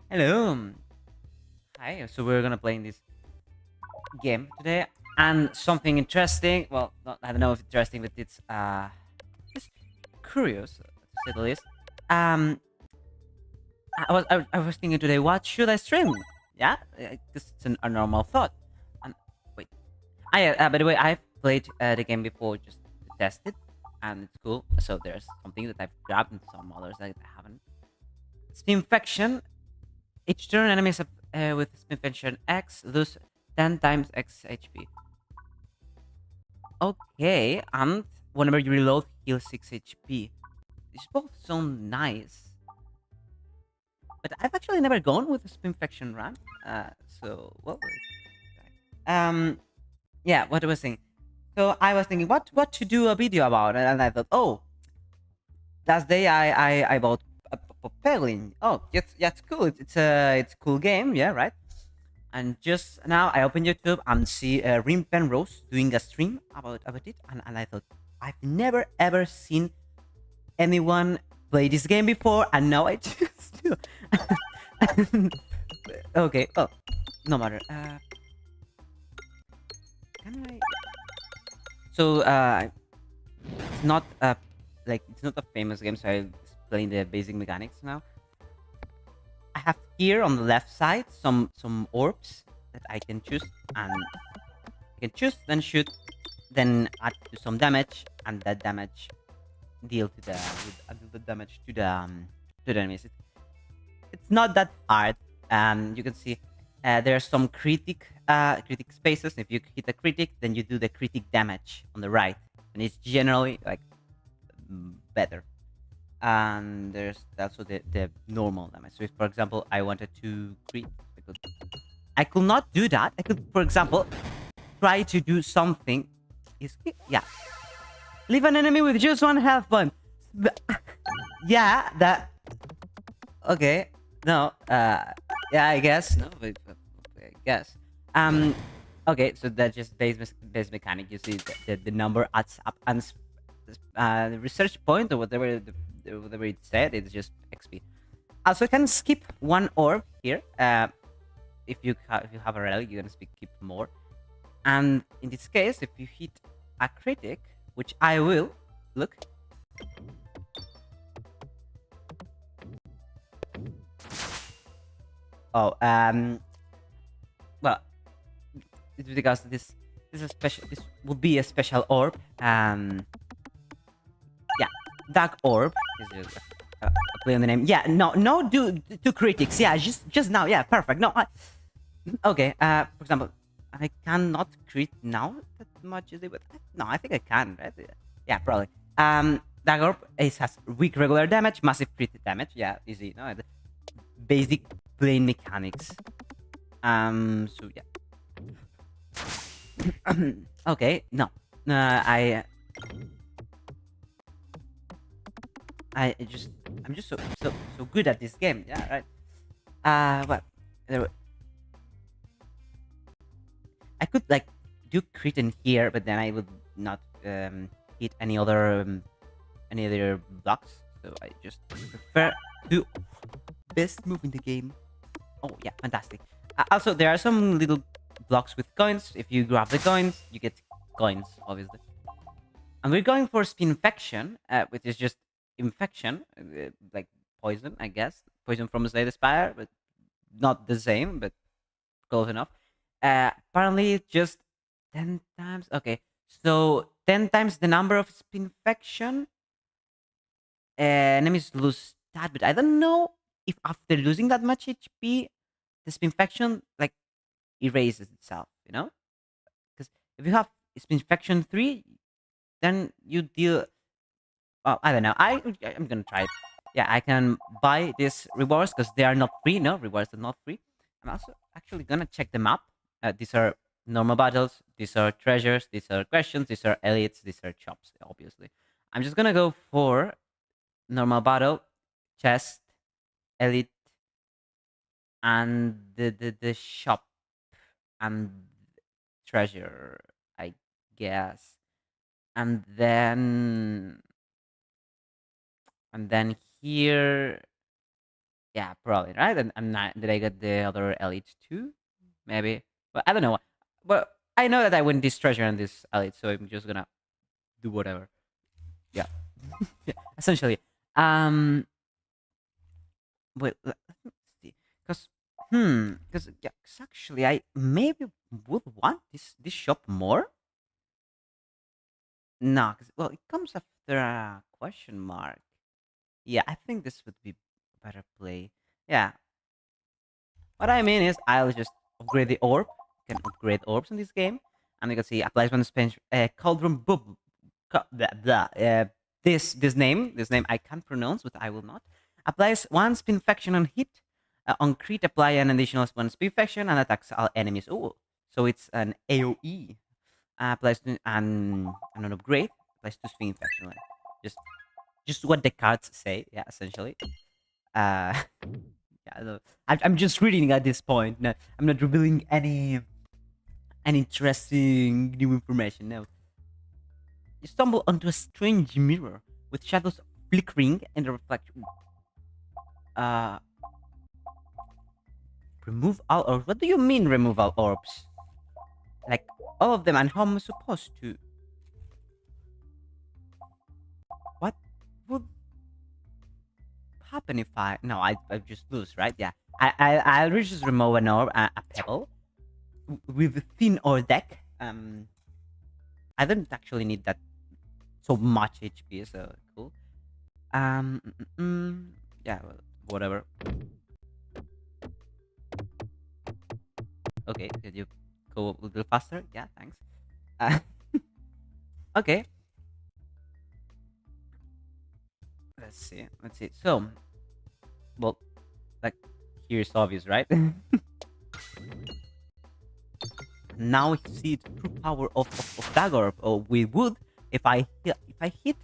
Hello. Hi. So we're gonna play in this game today, and something interesting. Well, not, I don't know if interesting, but it's just curious to say the least. Um, I was thinking today, what should I stream? Yeah, because it's a normal thought. And wait, by the way, I've played the game before just to test it, and it's cool. So there's something that I've grabbed and some others that I haven't. Steam Faction. Each turn, enemies with Spin Function X lose 10 times X HP. Okay, and whenever you reload, heal 6 HP. These both sound nice, but I've actually never gone with a Spin Faction run. So, well, um, yeah, what I was saying. So I was thinking, what to do a video about, and I thought, oh, last day I bought a Peglin. Oh, that's cool. It's a cool game, yeah, right. And just now I opened YouTube and see Rim Penrose doing a stream about it, and I thought I've never ever seen anyone play this game before, and now I just do. Okay, well, no matter. Can I? So it's not it's not a famous game, so I'm explain the basic mechanics now. I have here on the left side some orbs that I can choose, and I can choose, then shoot, then add to some damage, and that damage deal to deal the damage to the enemies. It's not that hard. You can see there are some critic spaces. If you hit a critic, then you do the critic damage on the right, and it's generally like better. And there's also the normal damage. So if, for example, I wanted to crit, I could not do that. I could, for example, try to do something. Yeah, leave an enemy with just one health point. Yeah, that. Okay, no. Yeah, I guess no. I guess. Um. Okay, so that's just base mechanic. You see the number adds up, and the research point or whatever it said, it's just XP. Also, you can skip one orb here. If you have a relic, you can skip more. And in this case, if you hit a critic, which I will, look. Oh, well, it's because this is a special. This would be a special orb. Yeah, dark orb. This is a play on the name. Yeah, no, do two critics. Yeah, just now. Yeah, perfect. No, okay. For example, I cannot crit now that much easily, but no, I think I can. Right? Yeah, probably. Dark orb has weak regular damage, massive crit damage. Yeah, easy. No, the basic plane mechanics. So yeah. Okay, no. I I'm just so good at this game. Yeah, right. Well, there, I could like do crit in here, but then I would not hit any other blocks. So I just prefer to best move in the game. Oh yeah, fantastic. Also, there are some little blocks with coins. If you grab the coins, you get coins, obviously. And we're going for Spinfection, which is just infection, like poison, I guess. Poison from Slay the Spire, but not the same, but close enough. Apparently, it's just 10 times. Okay, so 10 times the number of Spinfection. Enemies lose that, but I don't know if after losing that much HP, the Spinfection like erases itself, you know? Because if you have Spinfection 3, then you deal. Well, I don't know. I'm gonna try it. Yeah, I can buy these rewards because they are not free. No, rewards are not free. I'm also actually gonna check them up. These are normal battles. These are treasures. These are questions. These are elites. These are chops. Obviously, I'm just gonna go for normal battle, chest, elite, and the shop and treasure, I guess. And then here, Yeah, probably, right? And I'm not. Did I get the other elite too? Maybe. But I don't know. But I know that I win this treasure and this elite, so I'm just gonna do whatever. Yeah. Yeah. Essentially. Um. Wait. Let me see. Because. Because yeah. 'Cause actually, I maybe would want this shop more. No. Cause, well, it comes after a question mark. Yeah. I think this would be better play. Yeah. What I mean is, I'll just upgrade the orb. You can upgrade orbs in this game, and you can see applies when spin cauldron bub. Blah, blah. This name I can't pronounce, but I will not. Applies one spin faction on hit. On crit, apply an additional one spin faction and attacks all enemies. Oh, so it's an AOE. Applies to and an upgrade. Applies to spin faction. Like, just what the cards say. Yeah, essentially. Uh, yeah, no, I'm just reading at this point. No, I'm not revealing any interesting new information. No. You stumble onto a strange mirror with shadows flickering in the reflection. Uh, remove all orbs. What do you mean remove all orbs? Like all of them, and how am I supposed to? What would happen if I? No, I just lose, right? Yeah. I'll just remove an orb, a pebble, with a thin ore deck. I don't actually need that so much HP, so cool. Yeah, well, whatever. Okay, could you go a little faster? Yeah, thanks. Uh, okay, let's see. Let's see. So, well, like here's obvious, right? Now you see the true power of dagger with wood. If I hit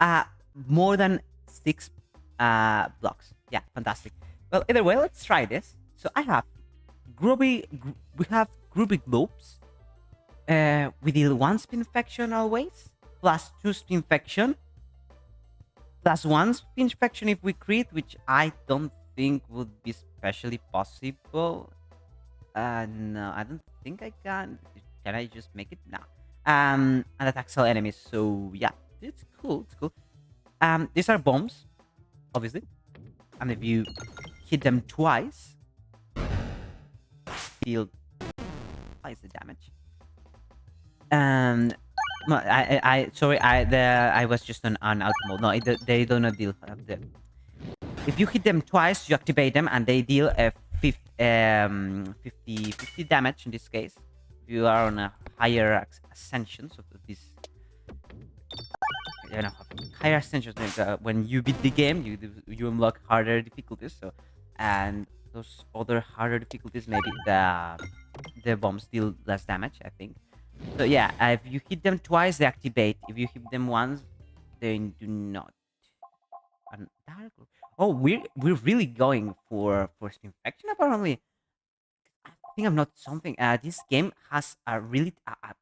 uh more than 6 blocks. Yeah, fantastic. Well, either way, let's try this. So I have we have groovy globes. We deal 1 spin faction always, plus 2 spin faction, plus 1 spin faction if we crit, which I don't think would be especially possible. No, I don't think I can. Can I just make it? No. And attacks all enemies. So yeah, it's cool. It's cool. These are bombs, obviously, and if you hit them twice, deal twice the damage. Sorry, I was just on auto mode. No, they do not deal. If you hit them twice, you activate them, and they deal 50 damage in this case. If you are on a higher ascension, so this, you know, higher ascensions, when you beat the game, you unlock harder difficulties. So, and those other harder difficulties, maybe the bombs deal less damage, I think. So yeah, if you hit them twice, they activate. If you hit them once, they do not. And oh, we're really going for infection apparently. I think I'm not something. This game has a really a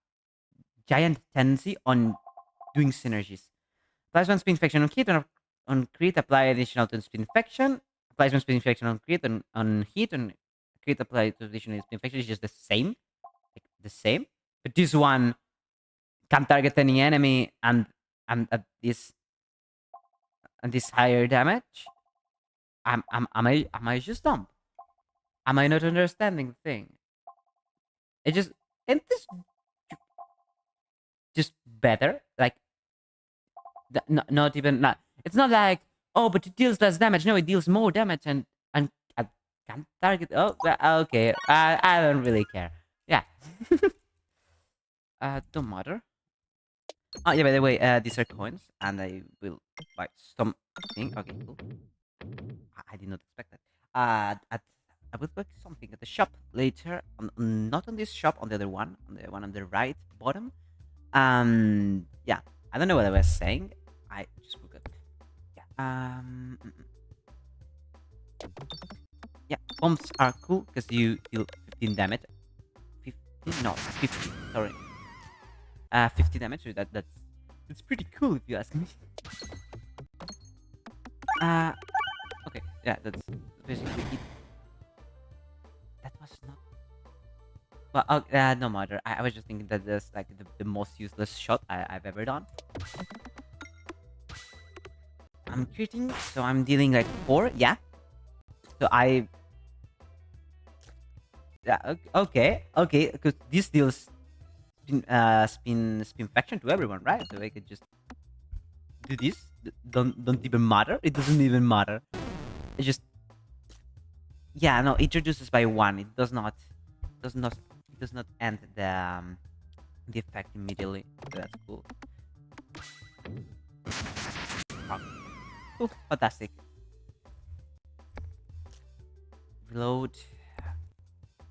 giant tendency on doing synergies. Applies one spin infection on hit on crit. Apply additional to spin infection. Applies one spin infection on crit on hit on crit. Apply to additional spin infection. It's just the same, like the same. But this one can target any enemy and at this and this higher damage. Am I just dumb? Am I not understanding the thing? It just and this just better. Like not even not. It's not like, oh, but it deals less damage. No, it deals more damage and can target. Oh, okay. I don't really care. Yeah. Don't matter. Oh yeah. By the way, these are coins, and I will buy something. Okay, cool. I did not expect that. I will buy something at the shop later. Not on this shop, on the other one, on the one on the right bottom. Yeah. I don't know what I was saying. I just forgot. Yeah. Yeah. Bombs are cool because you deal 15 damage. 15? No, 50. Sorry. 50 damage. So that's pretty cool if you ask me. Okay. Yeah. That's basically it. That was not. Well, no matter. I was just thinking that that's like the most useless shot I've ever done. I'm critting, so I'm dealing like 4. Yeah. So I. Yeah. Okay. Because this deals spin faction to everyone, right? So I could just do this. Don't even matter. It doesn't even matter. It just yeah. No, it introduces by 1. It does not it does not end the effect immediately. So that's cool. Oh, cool. Fantastic. Reload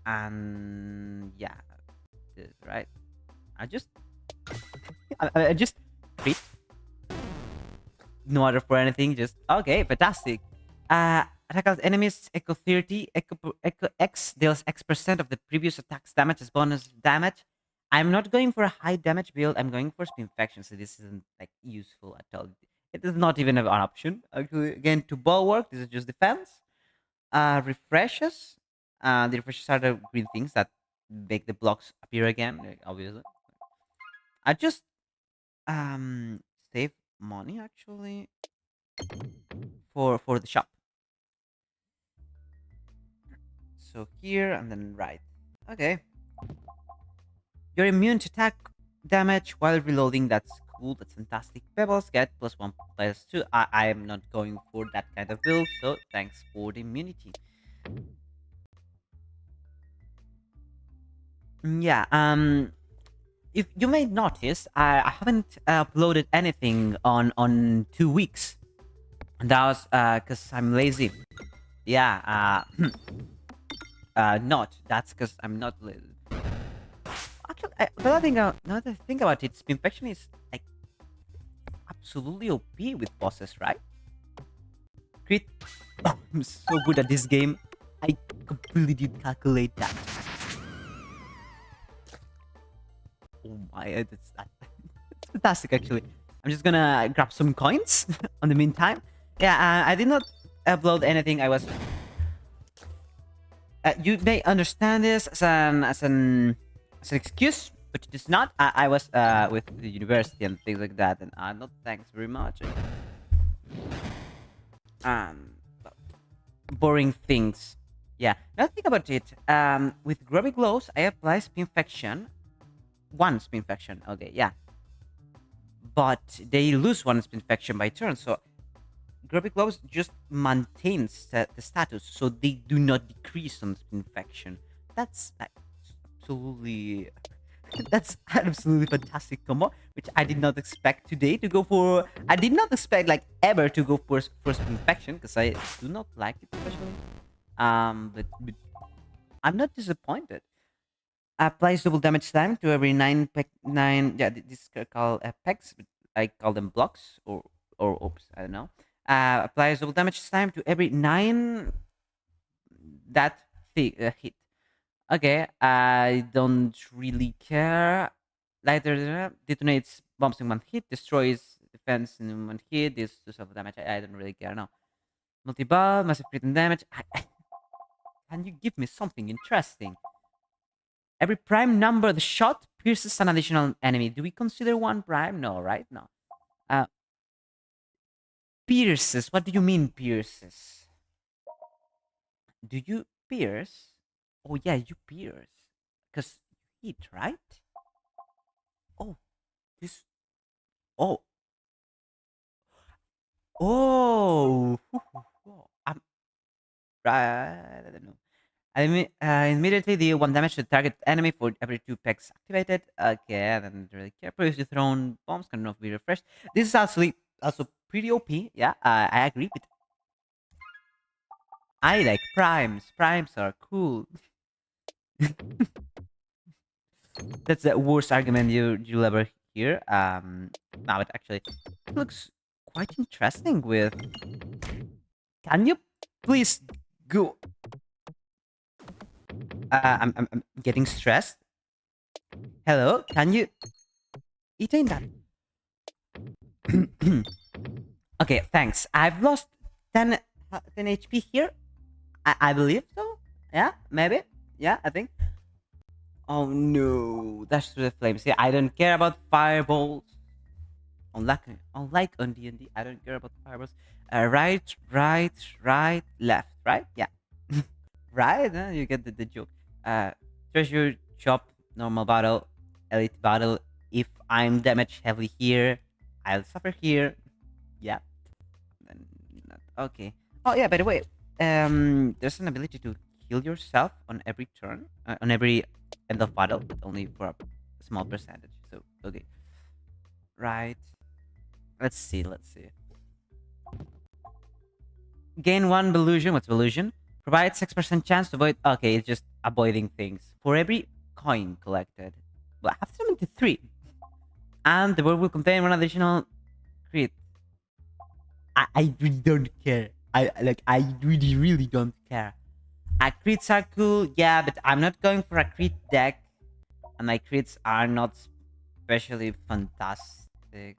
and yeah, this right. I just I just treat no order for anything. Just okay, fantastic. Attack out enemies echo 30 echo X deals X% of the previous attack's damage as bonus damage. I'm not going for a high damage build. I'm going for spin faction, so this isn't like useful at all. It is not even an option. Actually, again, to bulwark, this is just defense. Refreshes. The refreshes are the green things that make the blocks appear again. Like, obviously, I just um save money actually for the shop. So here and then right. Okay. You're immune to attack damage while reloading. That's cool. That's fantastic. Pebbles get +1 +2. I am not going for that kind of build, so thanks for the immunity. Yeah. If you may notice, I haven't uploaded anything on 2 weeks. And that was because I'm lazy. Yeah. Not. That's because I'm not lazy. Actually, now that I think about it, Spinfection is like absolutely OP with bosses, right? Crit. Oh, I'm so good at this game. I completely did calculate that. Oh my, that's fantastic actually. I'm just gonna grab some coins on the meantime. Yeah, I did not upload anything. I was. You may understand this as an excuse, but it is not. I was with the university and things like that, and not thanks very much. Um, boring things. Yeah. Now think about it. With grubby glows, I apply spinfection. One spinfection. Okay, yeah. But they lose one spinfection by turn, so grubby gloves just maintains the status, so they do not decrease on spinfection. That's absolutely that's an absolutely fantastic combo, which I did not expect today to go for. I did not expect like ever to go for first infection because I do not like it especially. But I'm not disappointed. Applies double damage time to every 9. Yeah, this is called pegs. But I call them blocks or oops, I don't know. Applies double damage time to every 9 that hit. Okay, I don't really care. Lighter detonates bombs in 1 hit, destroys defense in 1 hit, this to self damage. I don't really care now. Multi-ball, massive crit and damage. Can you give me something interesting? Every prime number the shot pierces an additional enemy. Do we consider 1 prime? No, right? No. Uh, pierces. What do you mean pierces? Do you pierce? Oh yeah, you pierce. Because you hit, right? Oh, this. Oh. Oh. I'm right. I don't know. Immediately deal 1 damage to the target enemy for every 2 pegs activated. Okay, I don't really care. Previously thrown bombs cannot be refreshed. This is actually also pretty OP. Yeah, I agree. But I like primes. Primes are cool. That's the worst argument you'll ever hear. No, but actually, it looks quite interesting. With can you please go? I'm getting stressed. Hello, can you? Eating that. Okay, thanks. I've lost 10 HP here. I believe so. Yeah, maybe. Yeah, I think. Oh no, that's through the flames. Yeah, I don't care about fireballs. Unlike on D&D, I don't care about fireballs. Right, right, right, left, right. Yeah, right. You get the joke. Uh, treasure, chop, normal battle, elite battle. If I'm damaged heavily here, I'll suffer here. Yeah. Then okay. Oh yeah. By the way, there's an ability to heal yourself on every turn, on every end of battle, but only for a small percentage. So okay. Right. Let's see. Let's see. Gain one illusion. What's illusion? Provide 6% chance to avoid. Okay, it's just avoiding things for every coin collected. Well, I have 73, and the world will contain one additional crit. I really don't care. I really don't care. Crits are cool, yeah, but I'm not going for a crit deck, and my crits are not especially fantastic.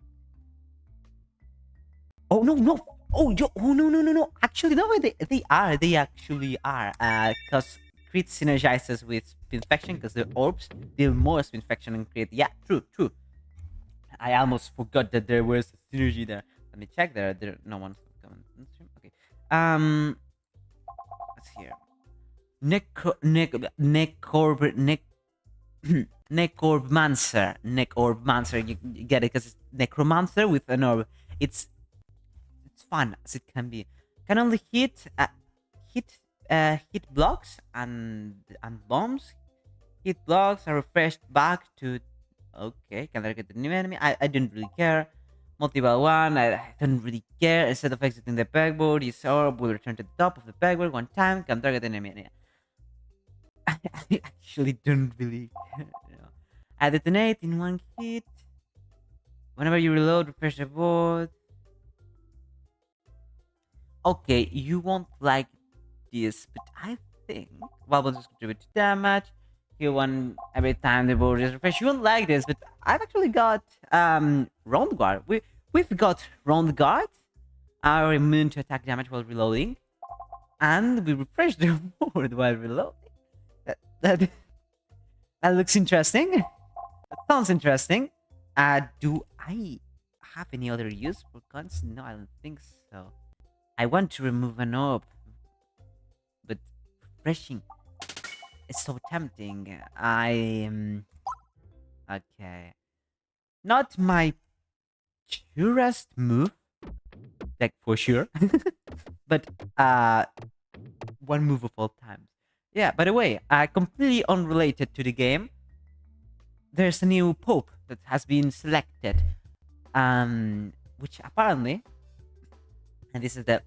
Oh no no! Oh no! Actually, no, they are. They actually are. Because crit synergizes with spin infection because the orbs deal more spin infection and crit. Yeah, true. I almost forgot that there was a synergy there. Let me check there. No one's coming. Okay. Let's hear. Necromancer. You get it because it's necromancer with an orb. It's fun as it can be. Can only hit blocks and bombs. Hit blocks are refreshed back to. Okay, can I get the new enemy? I didn't really care. Multiple one, I don't really care. Instead of exiting the pegboard, his orb will return to the top of the pegboard one time. Can target the enemy. I actually don't really care. I detonate in one hit. Whenever you reload, refresh the board. Okay, you won't like this, but I think bubbles contribute to damage. Heal one every time the board is refreshed. You won't like this, but I've actually got round guard. We've got round guard, are immune to attack damage while reloading, and we refresh the board while reloading. That looks interesting. That sounds interesting. Do I have any other use for guns? No, I don't think so. I want to remove an orb, but refreshing is so tempting. Okay. Not my purest move, like for sure, but one move of all times. Yeah. By the way, completely unrelated to the game. There's a new pope that has been selected, which apparently, and this is the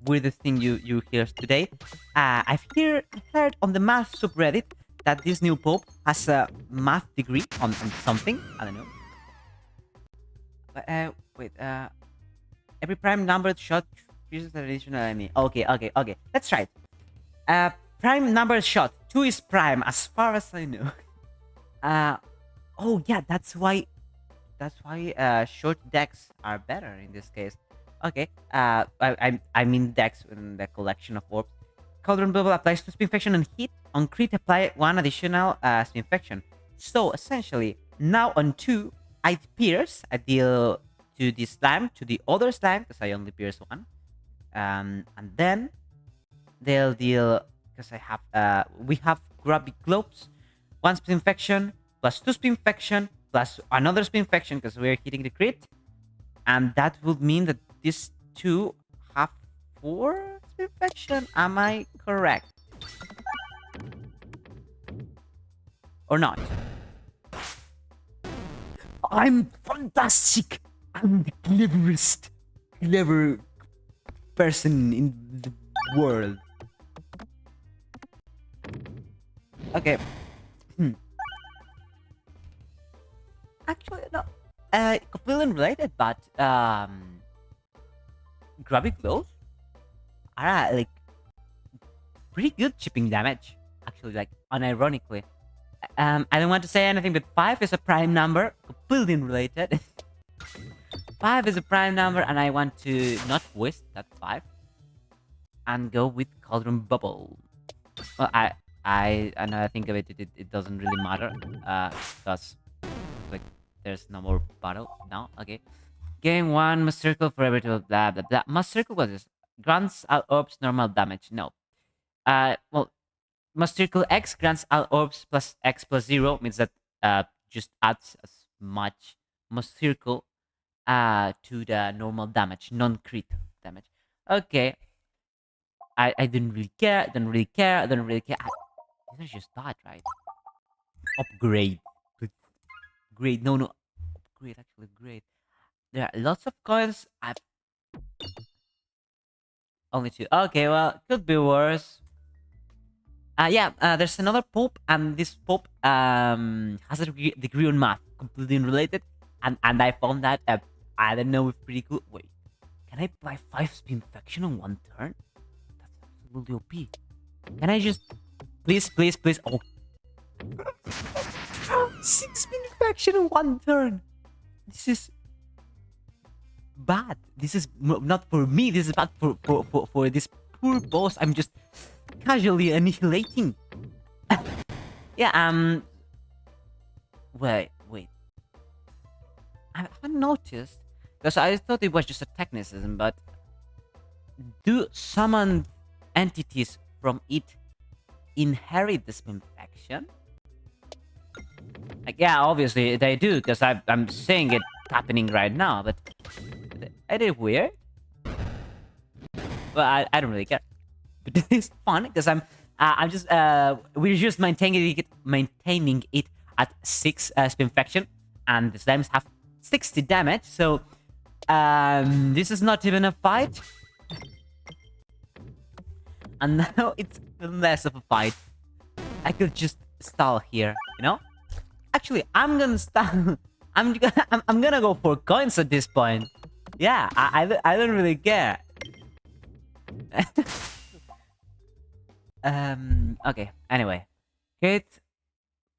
weirdest thing you hear today. I've heard on the math subreddit that this new pope has a math degree on something. I don't know. But wait. Every prime numbered shot uses an additional enemy. Okay. Let's try it. Prime numbered shot. 2 is prime, as far as I know. Oh yeah, that's why short decks are better in this case. Okay. I mean decks in the collection of orbs. Cauldron Bubble applies to spin infection and hit. On crit, apply one additional spin infection. So essentially, now on 2, I pierce. I deal to the slime, to the other slime, because I only pierce 1. And then they'll deal, because I have we have grubby globes, 1 spin infection plus 2 spin infection plus another spin infection because we're hitting the crit, and that would mean that these 2 have 4 spin infection. Am I correct or not? I'm fantastic. I'm the clever person in the world. Okay. Actually, no. Completely unrelated, but grubby glows are like pretty good chipping damage. Actually, like unironically. I don't want to say anything, but 5 is a prime number, completely unrelated. 5 is a prime number, and I want to not waste that 5. and go with Cauldron Bubble. Well, now I think of it, it doesn't really matter. Because like there's no more battle now. Okay. Gain one must circle for every two blah blah blah. Must circle what is this? Grants all orbs normal damage. No. Well, must circle X grants all orbs plus X plus 0 means that just adds as much must circle to the normal damage, non-crit damage. Okay. I didn't really care, don't really care, I don't really care. These are just that, right? Upgrade. Great. No, no. Upgrade, actually, great. There are lots of coins. I've only two. Okay, well, could be worse. Yeah, there's another Pope, and this Pope has a degree on math, completely unrelated. And I found that, I don't know, pretty cool. Wait, can I buy 5 spin infection on one turn? That's absolutely OP. Can I just, please, please, please? Oh, 6 spin infection on one turn. This is bad. This is not for me. This is bad for this poor boss. I'm just casually annihilating. Yeah. Wait. I haven't noticed because I thought it was just a technicism, but do summoned entities from it inherit this infection? Like, yeah, obviously they do, because I'm seeing it happening right now, but is it weird? Well, I don't really care. But it's fun because I'm just we're just maintaining it at 6 spin infection, and the slimes have 60 damage, so this is not even a fight. And now it's less of a fight. I could just stall here, you know? Actually, I'm gonna stall. I'm gonna go for coins at this point. Yeah, I don't really care. Okay, anyway. Crit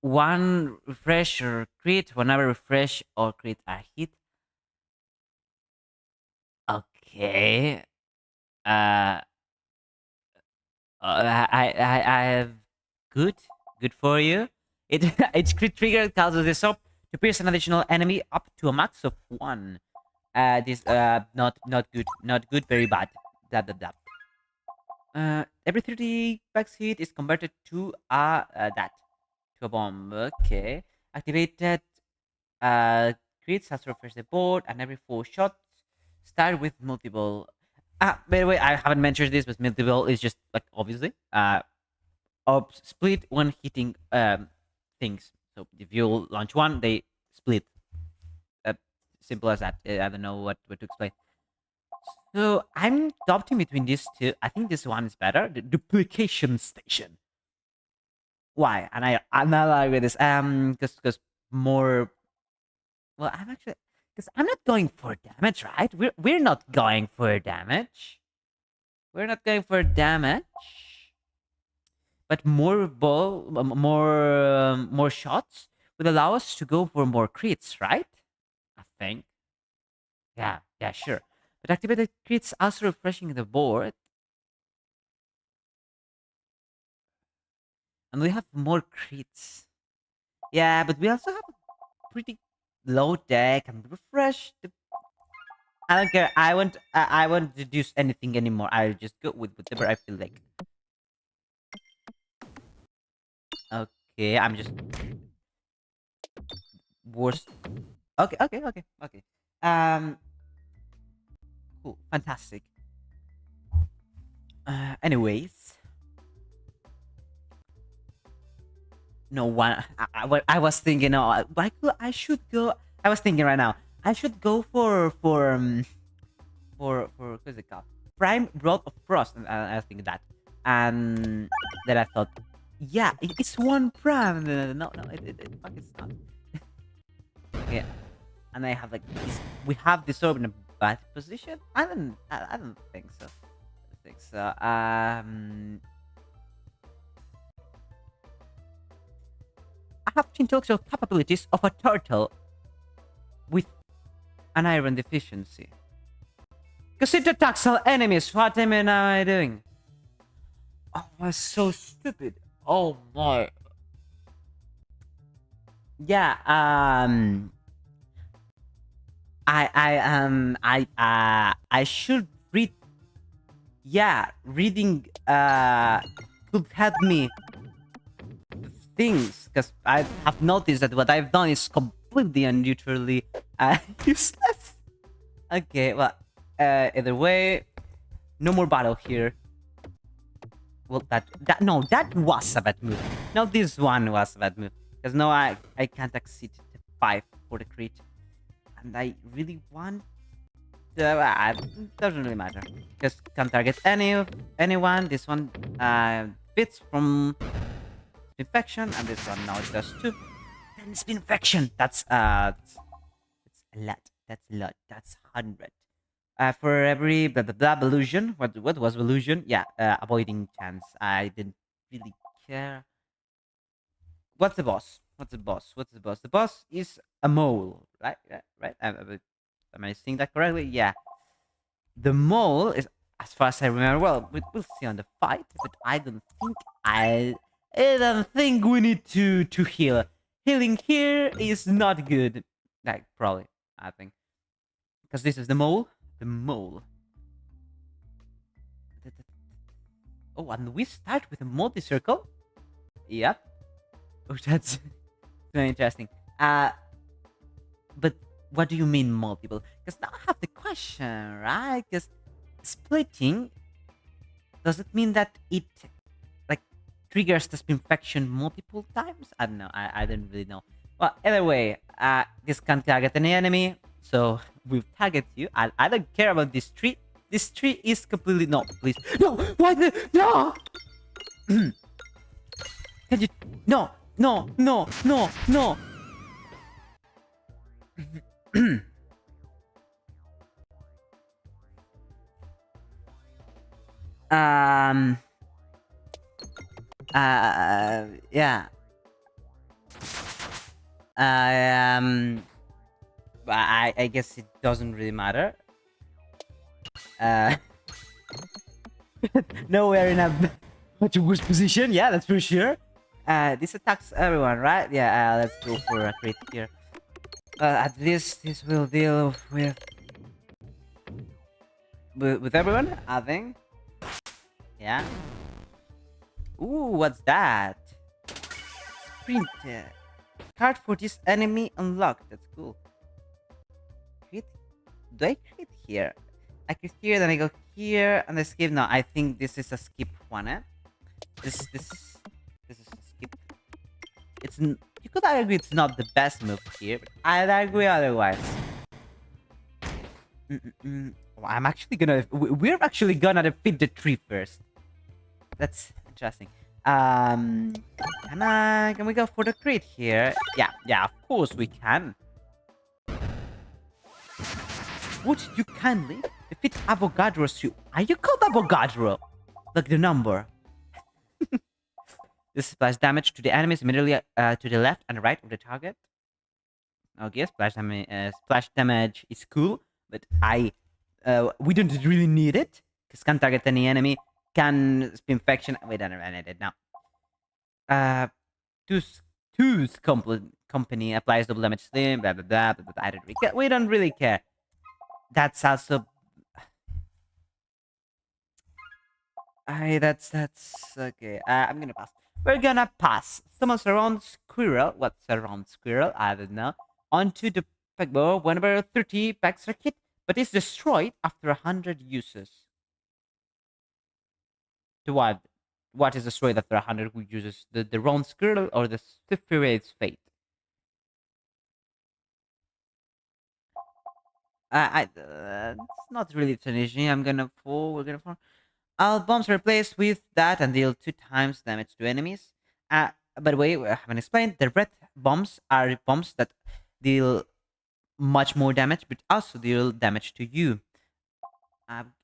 1 refresh or crit whenever refresh or crit a hit. Okay. I have good for you. Its crit trigger causes this up to pierce an additional enemy up to a max of 1. This not good, very bad. Blah blah blah. Every 30 bucks hit is converted to a bomb. Okay. Activated crits has to refresh the board, and every 4 shots start with multiple. By the way, I haven't mentioned this, but multiple is just like obviously split when hitting things. So if you launch one, they split. Simple as that. I don't know what to explain. So I'm adopting between these two. I think this one is better. The duplication station. Why? And I'm not like with this. Because more. Well, because I'm not going for damage, right? We're not going for damage. We're not going for damage. But more more shots would allow us to go for more crits, right? I think. Yeah, sure. But activated crits also refreshing the board. And we have more crits. Yeah, but we also have a pretty low deck and refresh. I don't care. I won't deduce anything anymore. I'll just go with whatever I feel like. Okay, I'm just worst. Okay. Cool, fantastic. Anyways, no one. I was thinking. I should go. I was thinking right now. I should go for what's it called? Prime Rod of Frost, and I was thinking that, and then I thought, yeah, it's 1 prime. No, it's not. Okay, and I have like this. We have this orb in a bad position. I don't think so. I have intellectual capabilities of a turtle with an iron deficiency. Because it attacks all enemies. What am I doing? Oh, that's so stupid. Oh my. Yeah. I should read. Yeah, reading could help me things because I have noticed that what I've done is completely and neutrally useless. Okay, well, either way, no more battle here. Well, that no, that was a bad move. No, this one was a bad move because no, I can't exceed the 5 for the crit, and I really want. It doesn't really matter. Just can target anyone. This one fits from infection, and this one now it does too. Then it's infection. That's a lot. That's a lot. That's 100. For every blah blah blah illusion. What was illusion? Yeah, avoiding chance. I didn't really care. What's the boss? What's the boss? What's the boss? The boss is a mole, right? Right. Am I saying that correctly? Yeah. The mole is, as far as I remember. Well, we'll see on the fight, but I don't think we need to heal. Healing here is not good. Like probably, I think, because this is the mole. The mole. Oh, and we start with a multi-circle. Yep. Oh, that's very interesting. But what do you mean multiple? Because now I have the question, right? Because splitting, does it mean that it like triggers the infection multiple times? I don't know. I didn't really know. Well, either way, this can't target any enemy, so we'll target you. I don't care about this tree. This tree is completely no. Please, no. Why the no? Can you? No, no, no, no, no. um. Yeah. Um. I guess it doesn't really matter. Uh. No, we're in a much worse position. Yeah, that's for sure. This attacks everyone, right? Yeah. Let's go for a crit here. At least this will deal with everyone, I think. Yeah. Ooh, what's that? Sprint. Card for this enemy unlocked. That's cool. Crit? Do I crit here? I crit here, then I go here, and I skip. No, I think this is a skip one, eh? This is a skip. You could argue it's not the best move here, but I'd argue otherwise. Well, I'm actually gonna. We're actually gonna defeat the tree first. That's interesting. Can we go for the crit here? Yeah, of course we can. Would you kindly defeat Avogadro suit? Are you called Avogadro? Look the number. This splash damage to the enemies immediately to the left and right of the target. Okay, splash damage is cool, but we don't really need it because can target any enemy, can spin infection. Wait, I need it now. Two's company applies double damage slim. Blah blah blah. Blah, blah. We don't really care. That's also. That's okay. I'm gonna pass. We're gonna pass. Summons around squirrel. What's around squirrel? I don't know. Onto the pegboard whenever 30 packs are hit, but it's destroyed after 100 uses. To what? What is destroyed after 100 uses? The round squirrel or the Vtuberindie's fate? It's not really finishing. I'm gonna fall. We're gonna fall. All bombs are replaced with that and deal 2 times damage to enemies. By the way, I haven't explained. The red bombs are bombs that deal much more damage, but also deal damage to you.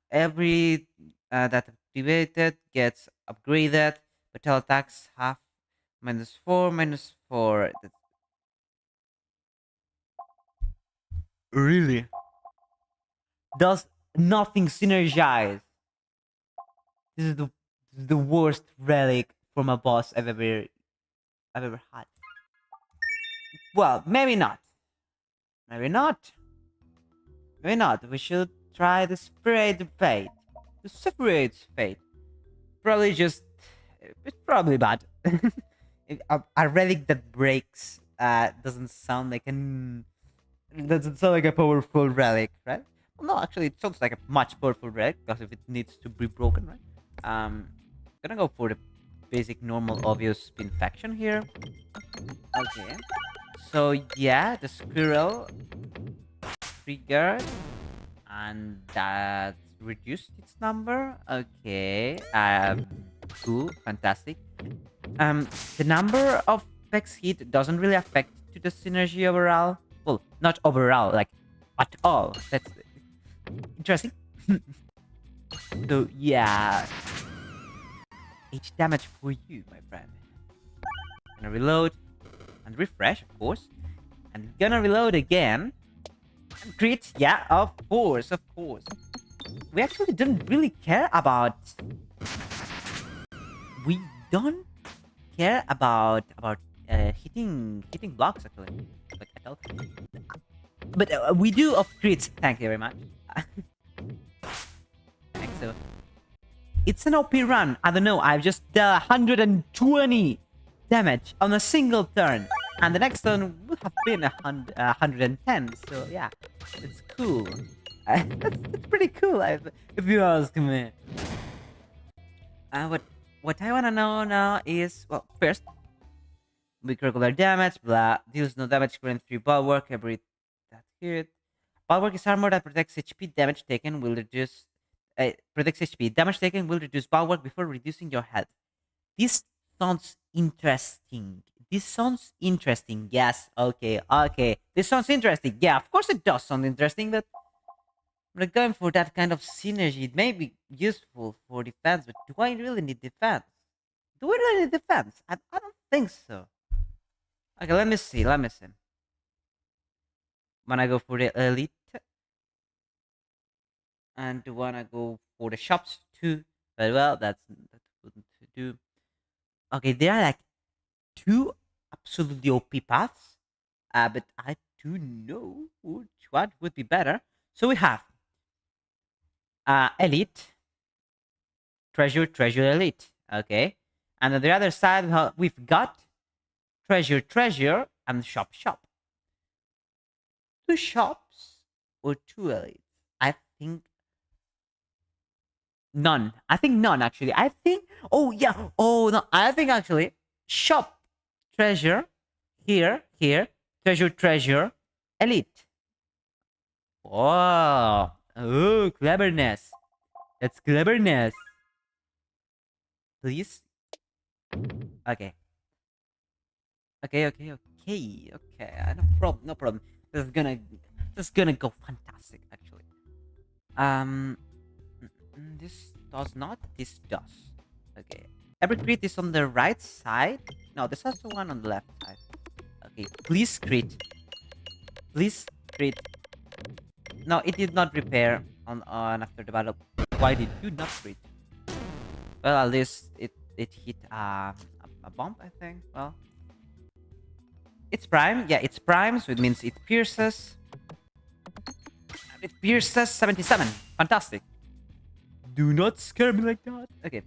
Every that activated gets upgraded. Battle attacks have -4, -4. Really? Does nothing synergize? This is the the worst relic from a boss I've ever had. Well, maybe not. Maybe not. Maybe not. We should try the separate fate. The separate fate. Probably just. It's probably bad. A relic that breaks doesn't sound like an. Doesn't sound like a powerful relic, right? Well, no, actually, it sounds like a much powerful relic because if it needs to be broken, right? Gonna go for the basic, normal, obvious infection here. Okay. So yeah, the squirrel triggered, and that reduced its number. Okay. Cool, fantastic. The number of Pex hit doesn't really affect to the synergy overall. Well, not overall, like at all. That's interesting. So yeah, 8 damage for you, my friend. Gonna reload and refresh, of course, and gonna reload again. And crit, yeah, of course, of course. We actually don't really care about. We don't care about hitting blocks actually, like at all. But we do of crits. Thank you very much. Thanks. So it's an OP run. I don't know. I've just 120 damage on a single turn, and the next turn would have been 110. So yeah, it's cool. That's pretty cool, if you ask me. What I wanna know now is, well, first, weak regular damage, blah, deals no damage, grant 3 bulwark every that hit. Bulwark is armor that protects HP. Damage taken will reduce. Protects HP. Damage taken will reduce bulwark before reducing your health. This sounds interesting. This sounds interesting. Yes. Okay. Okay. This sounds interesting. Yeah. Of course, it does sound interesting. But we're going for that kind of synergy. It may be useful for defense, but do I really need defense? Do I really need defense? I don't think so. Okay, let me see. Let me see. Wanna go for the elite, and wanna go for the shops too. But well, that wouldn't do. Okay, there are like 2 absolutely OP paths. But I do know which one would be better. So we have elite, treasure, elite. Okay, and on the other side we've got treasure, and shop. 2 shops or 2 elites? I think none. I think none actually. I think. Oh yeah. Oh no. I think actually shop, treasure, here, treasure, elite. Wow. Oh, cleverness. That's cleverness. Please. Okay. Okay. No problem. No problem. This is gonna go fantastic. Actually. This does not. This does. Okay. Every crit is on the right side. No, this has the one on the left side. Okay. Please crit. Please crit. No, it did not repair on after the battle. Why did you not crit? Well, at least it hit a bomb, I think. Well, it's prime. Yeah, it's prime, so it means it pierces. It pierces 77. Fantastic. Do not scare me like that. Okay.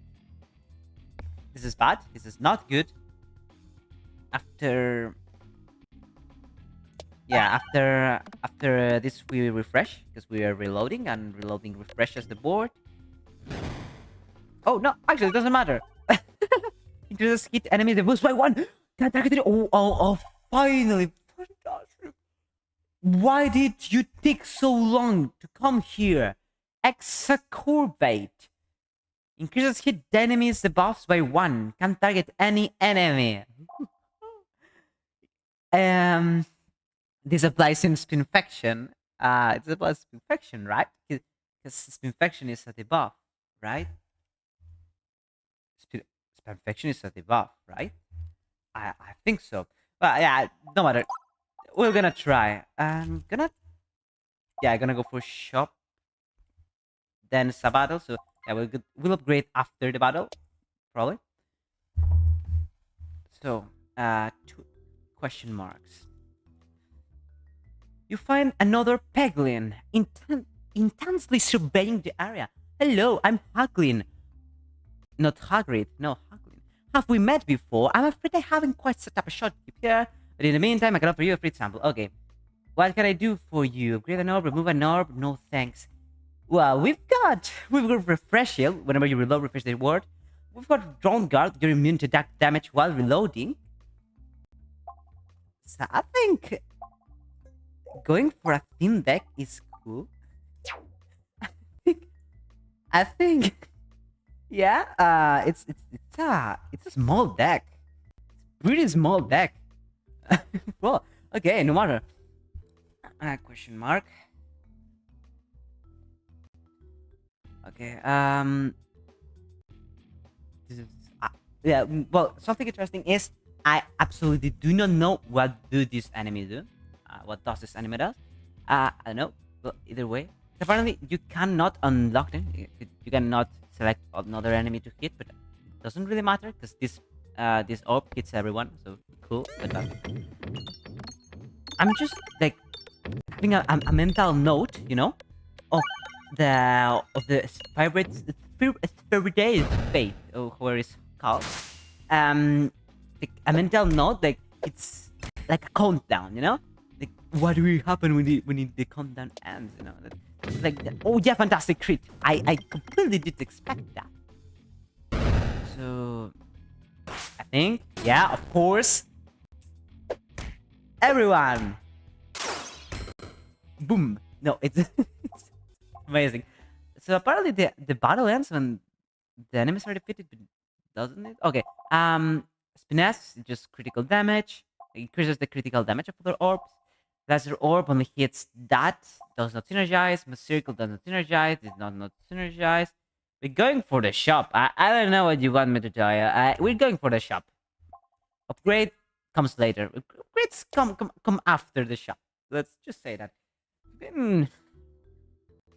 This is bad. This is not good. After this we refresh because we are reloading, and reloading refreshes the board. Oh no, actually it doesn't matter. Increases hit enemy the boost by 1. Oh, finally. Fantastic. Why did you take so long to come here? Exacerbate. Increases hit enemies debuffs by 1. Can target any enemy. This applies in Spinfection. It applies to Spinfection, right? Because Spinfection is a debuff, right? Spinfection is a debuff, right? I think so. But yeah, no matter. We're gonna try. I'm gonna go for shop. Then it's a battle. So yeah, we'll upgrade after the battle. probably. So, two question marks. You find another Peglin intensely surveying the area. Hello, I'm Haglin. Not Hagrid, no, Haglin. Have we met before? I'm afraid I haven't quite set up a shot here. But in the meantime, I can offer you a free sample. Okay. What can I do for you? Upgrade an orb, remove an orb? No thanks. Well, we've got refresh shield. Whenever you reload, refresh the word. We've got drawn guard. You're immune to damage while reloading. So I think going for a thin deck is cool. I think yeah. It's a small deck. Pretty small deck. Well, okay, no matter. Question mark. Okay. This is, yeah. Well, something interesting is I absolutely do not know what do these enemies do. What does this enemy does? I don't know. But either way, apparently you cannot unlock them. You cannot select another enemy to hit, but it doesn't really matter because this orb hits everyone. So cool. But I'm just like having a mental note, you know, of the Spiridae fate, or where it's called. Like a mental note, like it's like a countdown, you know. Like what will happen when the countdown ends, you know? Like oh yeah, fantastic crit! I completely didn't expect that. So I think yeah, of course, everyone. Boom! No, it's it's amazing. So apparently the battle ends when the enemies are defeated, but doesn't it? Okay. Spiness just critical damage. It increases the critical damage of other orbs. Laser orb only hits that. Does not synergize. My circle does not synergize. Did not synergize. We're going for the shop. I don't know what you want me to tell you. We're going for the shop. Upgrade comes later. Upgrades come after the shop. Let's just say that.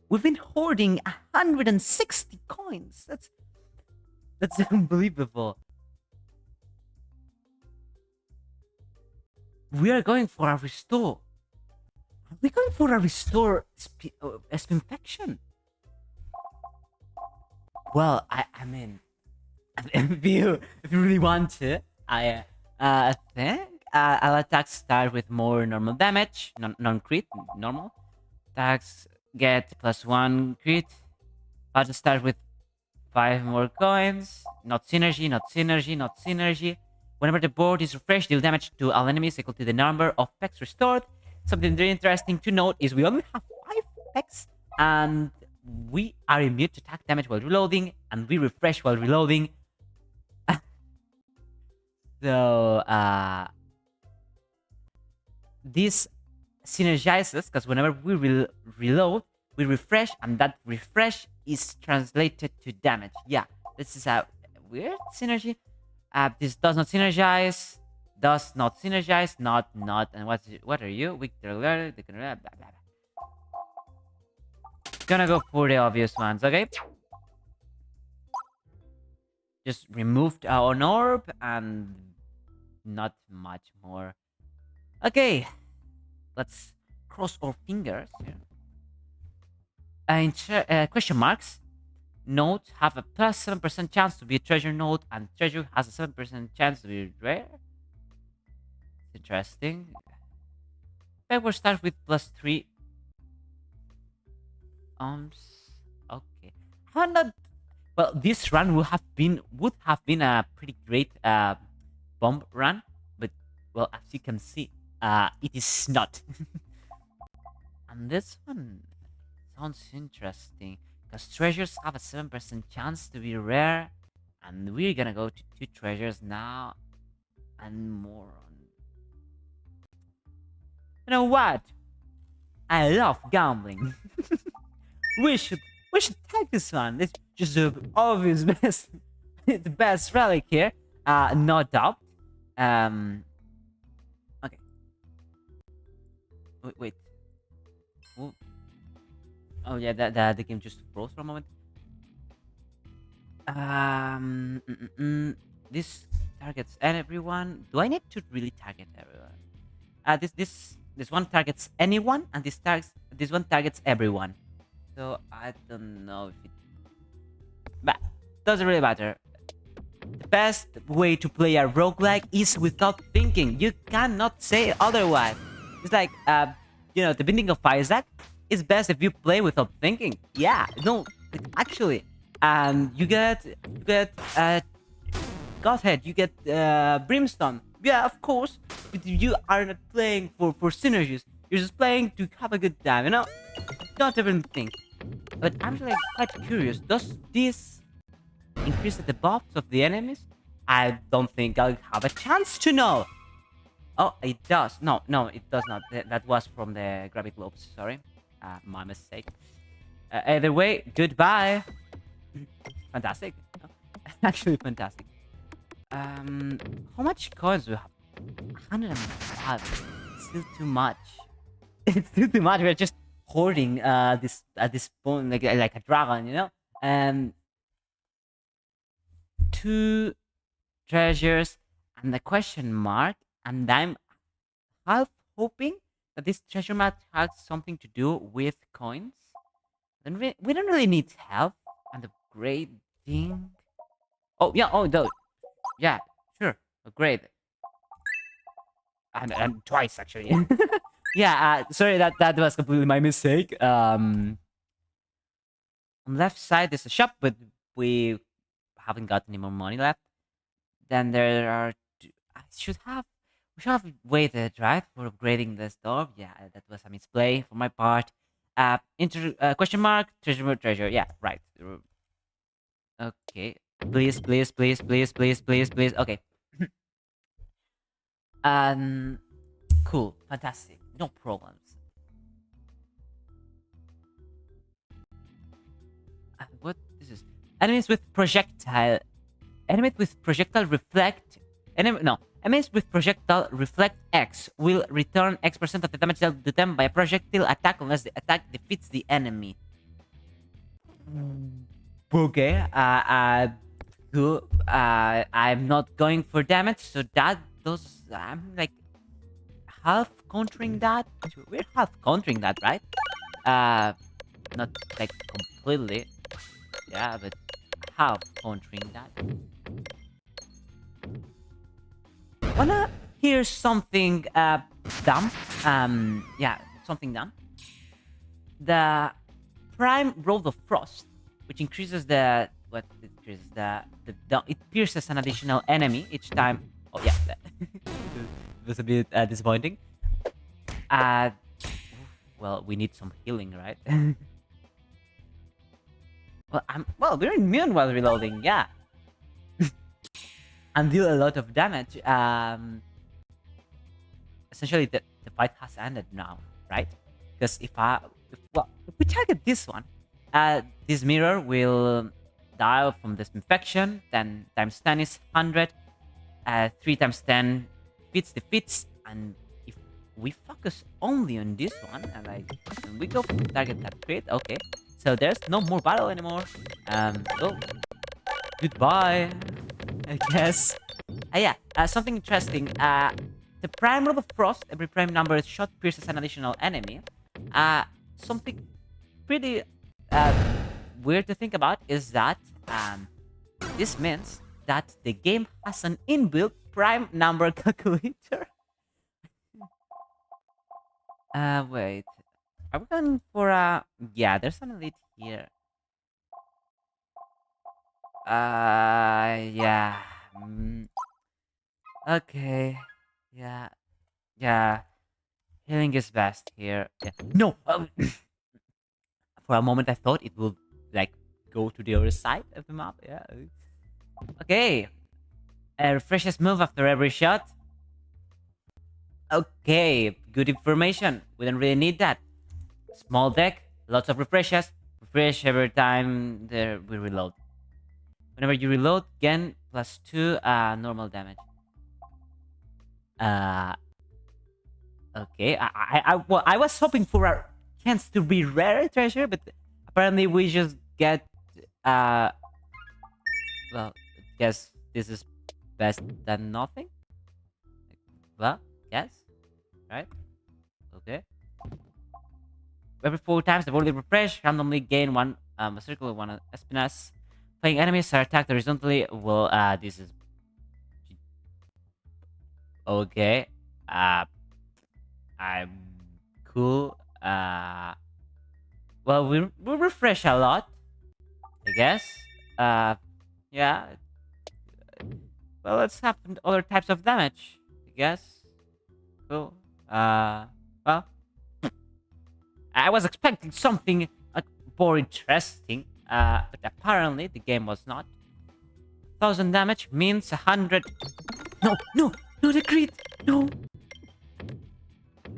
We've been hoarding 160 coins. That's unbelievable. We are going for a restore. Are we going for a restore infection? Well, I mean, if you really want to, I think I'll attack start with more normal damage, non-crit, normal. Attacks get +1 crit. I'll just start with 5 more coins. Not synergy, not synergy, not synergy. Whenever the board is refreshed, deal damage to all enemies equal to the number of pecks restored. Something very interesting to note is we only have 5 pecks, and we are immune to attack damage while reloading, and we refresh while reloading. So, this synergizes because whenever we reload, we refresh, and that refresh is translated to damage. Yeah, this is a weird synergy. This does not synergize. Does not synergize. Not. And what are you? Weak alert. Blah, blah, blah. Gonna go for the obvious ones. Okay. Just removed an orb and not much more. Okay. Let's cross our fingers here. Question marks. Nodes have a +7% chance to be a treasure node, and treasure has a 7% chance to be rare. Interesting. Backward start with +3 Okay. How not? Well, this run would have been a pretty great bomb run, but well, as you can see, it is not. And this one sounds interesting because treasures have a 7% chance to be rare, and we're gonna go to 2 treasures now and more. You know what? I love gambling. we should take this one. It's just the obvious best, the best relic here. No doubt. Okay. Wait. Ooh. Oh yeah, the game just froze for a moment. This targets everyone. Do I need to really target everyone? This one targets anyone, and this one targets everyone. So I don't know if it, but doesn't really matter. The best way to play a roguelike is without thinking. You cannot say otherwise. It's like the Binding of Isaac is best if you play without thinking. Yeah, no, actually, you get Godhead, you get Brimstone. Yeah, of course, but you are not playing for synergies. You're just playing to have a good time. Don't even think. But I'm actually quite curious. Does this increase the buffs of the enemies? I don't think I'll have a chance to know. Oh, it does. No, it does not. That was from the Gravity Globes. Sorry, my mistake. Either way, goodbye. Fantastic. Actually, fantastic. How much coins do we have? 105. Still too much. It's still too much. We're just hoarding this at this point like a dragon. 2 treasures and a question mark, and I'm half hoping that this treasure map has something to do with coins. Then we don't really need help and upgrading. Oh yeah, no, yeah, sure, upgrade, and twice actually. Yeah, sorry, that was completely my mistake. On the left side there's a shop, but we haven't got any more money left. Then there are we should have waited, right, for upgrading the store. Yeah, that was a misplay for my part. Question mark, treasure. Yeah, right. Okay. Please, please, please, please, please, please, please. Okay. um, cool, fantastic, no problems. What this is? Enemies with projectile. Enemies with projectile reflect. Enemies with projectile reflect X will return X% of the damage dealt to them by a projectile attack unless the attack defeats the enemy. Okay. Good. I'm not going for damage, so that does. I'm like half countering that. We're half countering that, right? Not like completely. Yeah, but half countering that. Wanna hear something dumb? Yeah, something dumb. The prime roll of frost, which increases the what it increases the it pierces an additional enemy each time. Oh yeah, it was a bit disappointing. Uh, well, we need some healing, right? We're immune while reloading, yeah. And deal a lot of damage. Essentially, the fight has ended now, right? Because if we target this one, this mirror will die from this infection. Then times 10 is 100. 3 times 10 defeats, and if we focus only on this one, and we go for target that crit, okay. So there's no more battle anymore. So goodbye, I guess. Yeah, something interesting. The prime roll of frost, every prime number shot pierces an additional enemy. Something pretty weird to think about is that this means that the game has an inbuilt prime number calculator. Wait. Are we going for a... Yeah, there's an elite here. Yeah. Okay. Yeah. Yeah. Healing is best here. Yeah. No! For a moment I thought it would, like, go to the other side of the map. Yeah. Okay. Refreshes move after every shot. Okay. Good information. We don't really need that. Small deck. Lots of refreshes. Refresh every time we reload. Whenever you reload, gain +2 normal damage. Okay. I was hoping for a chance to be rare treasure, but apparently we just get Well, guess this is best than nothing. Well, yes, right? Okay. Every 4 times, the body refresh, randomly gain one a circle of one espinasse. Playing enemies are attacked horizontally. Well, this is okay. Uh, I'm cool. Well, we refresh a lot, I guess. Uh, yeah. Well, let's have other types of damage, I guess. Cool. Well, I was expecting something more interesting, but apparently the game was not. 1,000 damage means 100. No, no, no, the crit. No.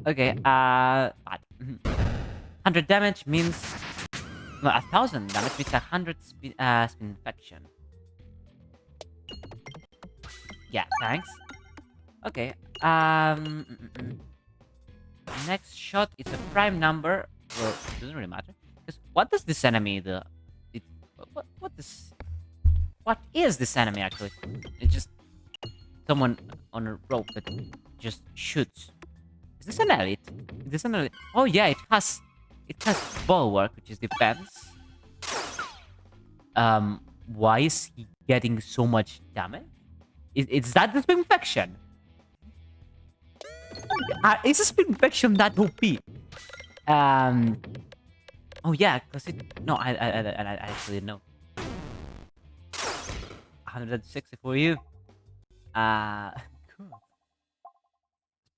Okay. Bad. 100 damage means, well, 1,000 damage means 100 spin infection. Yeah, thanks. Okay. Next shot is a prime number. Well, it doesn't really matter because what does this enemy do? It what is this enemy actually? It's just someone on a rope that just shoots. Is this an elite? Is this an elite? Oh yeah, it has bulwark, which is defense. Why is he getting so much damage? Is that the spin infection? Is the spin infection that OP? Um. Oh yeah, cause it. No, I actually know. 160 for you. Uh. Cool.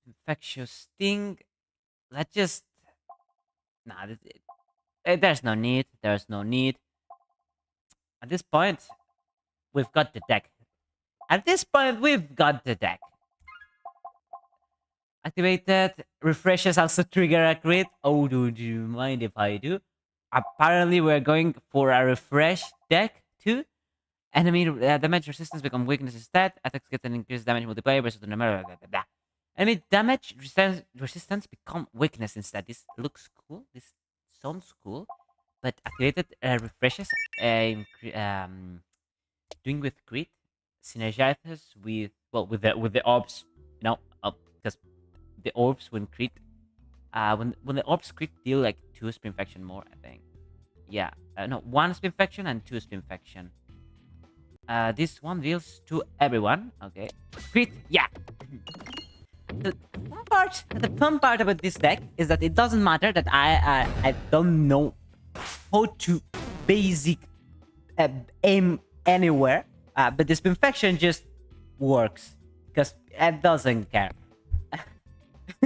Infectious sting. Let's just. Nah, there's no need. There's no need. At this point, we've got the deck. At this point, we've got the deck. Activated. Refreshes also trigger a crit. Oh, do you mind if I do? Apparently, we're going for a refresh deck too. Enemy damage resistance become weakness instead. Attacks get an increased damage multiplier versus the number. Blah, blah, blah. Enemy damage resistance become weakness instead. This looks cool. This sounds cool. But activated refreshes doing with crit synergizes with, well, with the orbs, you know, because the orbs when crit when the orbs crit deal like 2 spin infection more, I think. Yeah, no, 1 spin infection and 2 spin infection. This one deals to everyone. Okay, crit. Yeah. The fun part about this deck is that it doesn't matter that I don't know how to basic aim anywhere, but this infection just works because it doesn't care.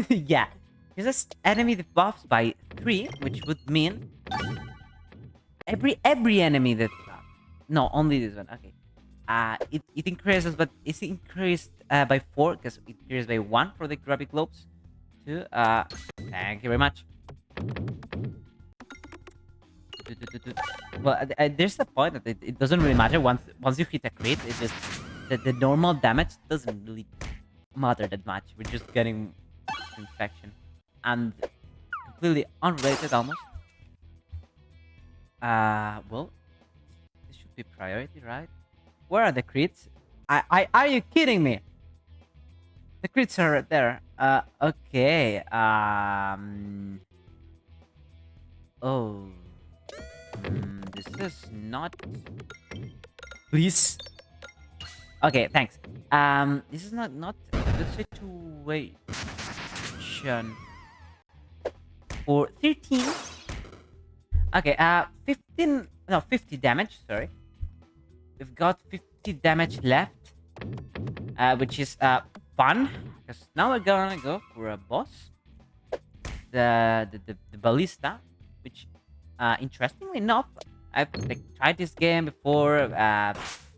Yeah, because this enemy buffs by 3, which would mean every enemy that no, only this one. Okay, it increases, but it's increased by 4 because it increased by 1 for the graphic globes. 2. Thank you very much. Well, there's a point that it doesn't really matter once you hit a crit. It's just that the normal damage doesn't really matter that much. We're just getting infection and completely unrelated almost. Well, this should be priority, right? Where are the crits? Are you kidding me? The crits are there. Okay. Oh. This is not. Please. Okay, thanks. This is not a good situation. For 13. Okay, 15. No, 50 damage. Sorry. We've got 50 damage left, which is fun because now we're gonna go for a boss, the ballista, which interestingly enough, I've like tried this game before,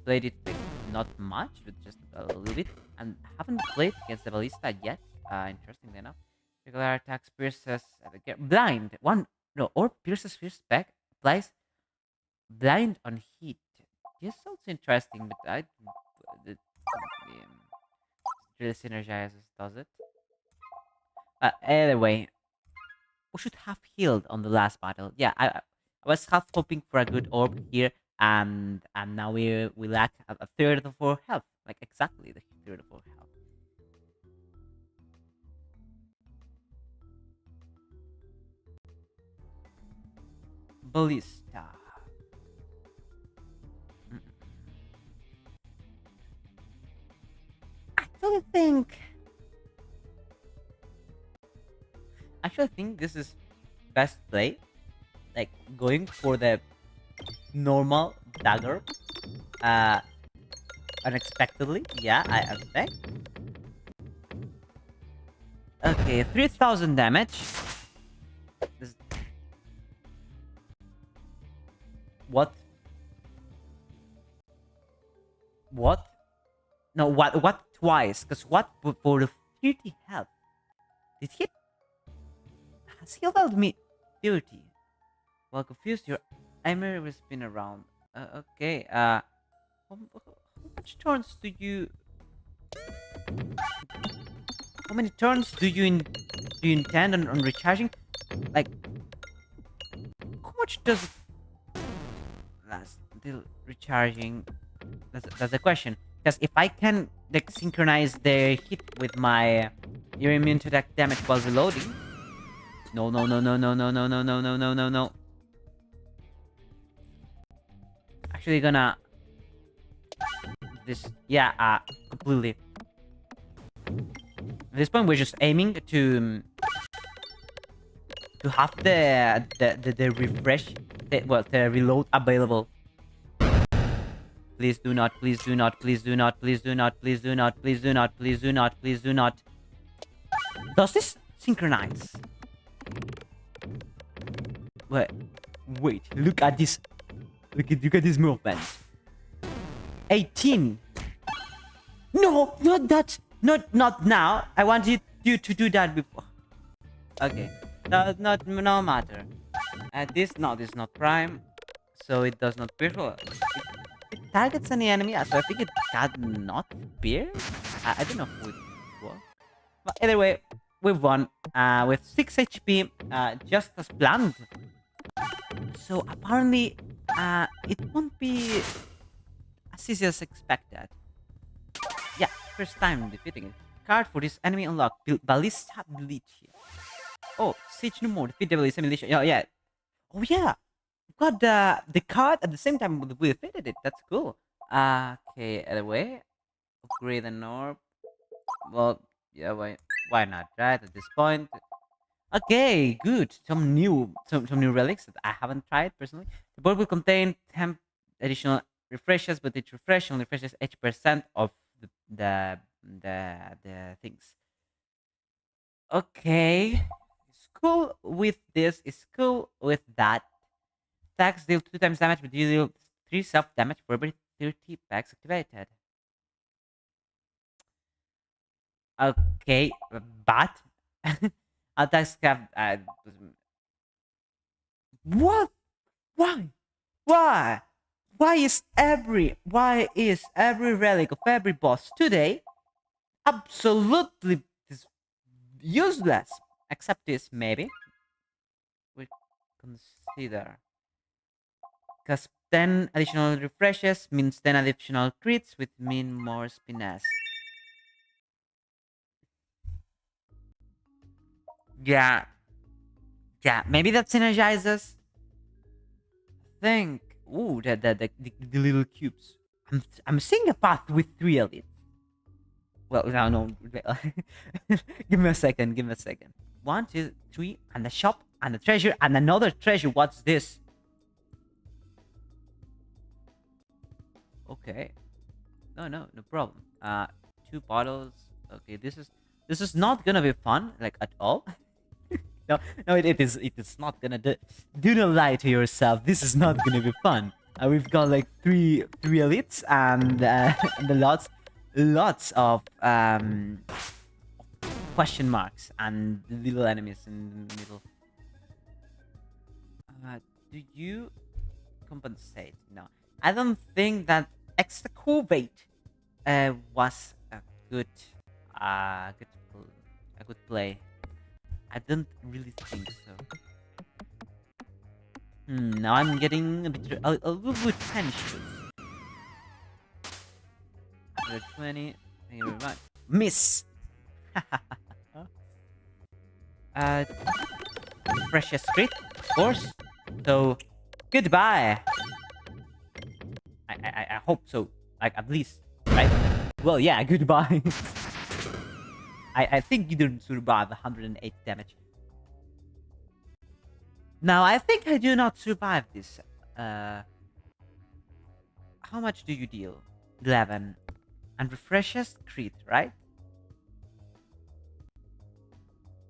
played it like, not much, but just a little bit, and haven't played against the ballista yet. Interestingly enough, regular attacks pierces blind one, no, or pierces first back applies blind on hit. This sounds interesting, but the really synergizes, does it? Anyway, we should have healed on the last battle. Yeah, I was half hoping for a good orb here. and now we lack a third of our health, like exactly the third of our health. Ballista. Mm. Actually think actually think this is best play, like going for the normal dagger, uh unexpectedly. Yeah, I expect. Okay, 3000 damage. This, what? What? No, what twice? Because what for the 30 health? Did he has he allowed me 30? Well, confused, your aimer will spin around. Okay, how much turns do you... How many turns do you intend on recharging? Like, how much does it last until recharging? That's the question. Because if I can like synchronize the hit with my you're immune to that damage while reloading. No, no, no, no, no, no, no, no, no, no, no, no, no. Actually gonna this, yeah, completely. At this point we're just aiming to have the refresh, the reload available. Please do not, please do not, please do not, please do not, please do not, please do not, please do not, please do not. Does this synchronize? Wait, look at this. Look at this movement. 18. No, not that. Not now. I wanted you to do that before. Okay. No matter. This is not prime, so it does not pierce. It targets any enemy, so I think it cannot pierce. I don't know who it was. But either way, we've won with 6 HP, just as planned. So apparently, it won't be as easy as expected. Yeah, first time defeating it. Card for this enemy unlocked. Ballista Bleach. Oh, Siege no more. Defeat the Ballista Militia. Oh, yeah. Oh, yeah. We've got the card at the same time we defeated it. That's cool. Okay, anyway. Upgrade an orb. Well, yeah, why not, right? At this point. Okay, good. Some new relics that I haven't tried personally. The board will contain 10 additional refreshes, but each refresh only refreshes 80% of the things. Okay. It's cool with this. It's cool with that. Attacks deal 2 times damage, but you deal 3 self damage for every 30 packs activated. Okay, but attacks have what? Why? Why? Why is every relic of every boss today absolutely useless? Except this, maybe we consider, because 10 additional refreshes means 10 additional crits, which mean more spiness. Yeah, yeah, maybe that synergizes. Think. Ooh, the little cubes. I'm seeing a path with 3 elites. Well, no. Give me a second. Give me a second. 1, 2, 3, and the shop, and the treasure, and another treasure. What's this? Okay. No problem. 2 bottles. Okay, this is not gonna be fun, like at all. No, it is not gonna do not lie to yourself. This is not gonna be fun. We've got like three elites and and lots of question marks and little enemies in the middle. Do you compensate? No, I don't think that extra weight was a good a good play. I don't really think so. Now I'm getting a little bit tension. 120. Thank you very much. Miss. uh, Freshest crit, of course. So, goodbye. I hope so. Like, at least, right? Well, yeah, goodbye. I think you didn't survive 108 damage. Now, I think I do not survive this. How much do you deal? 11. And refreshes crit, right?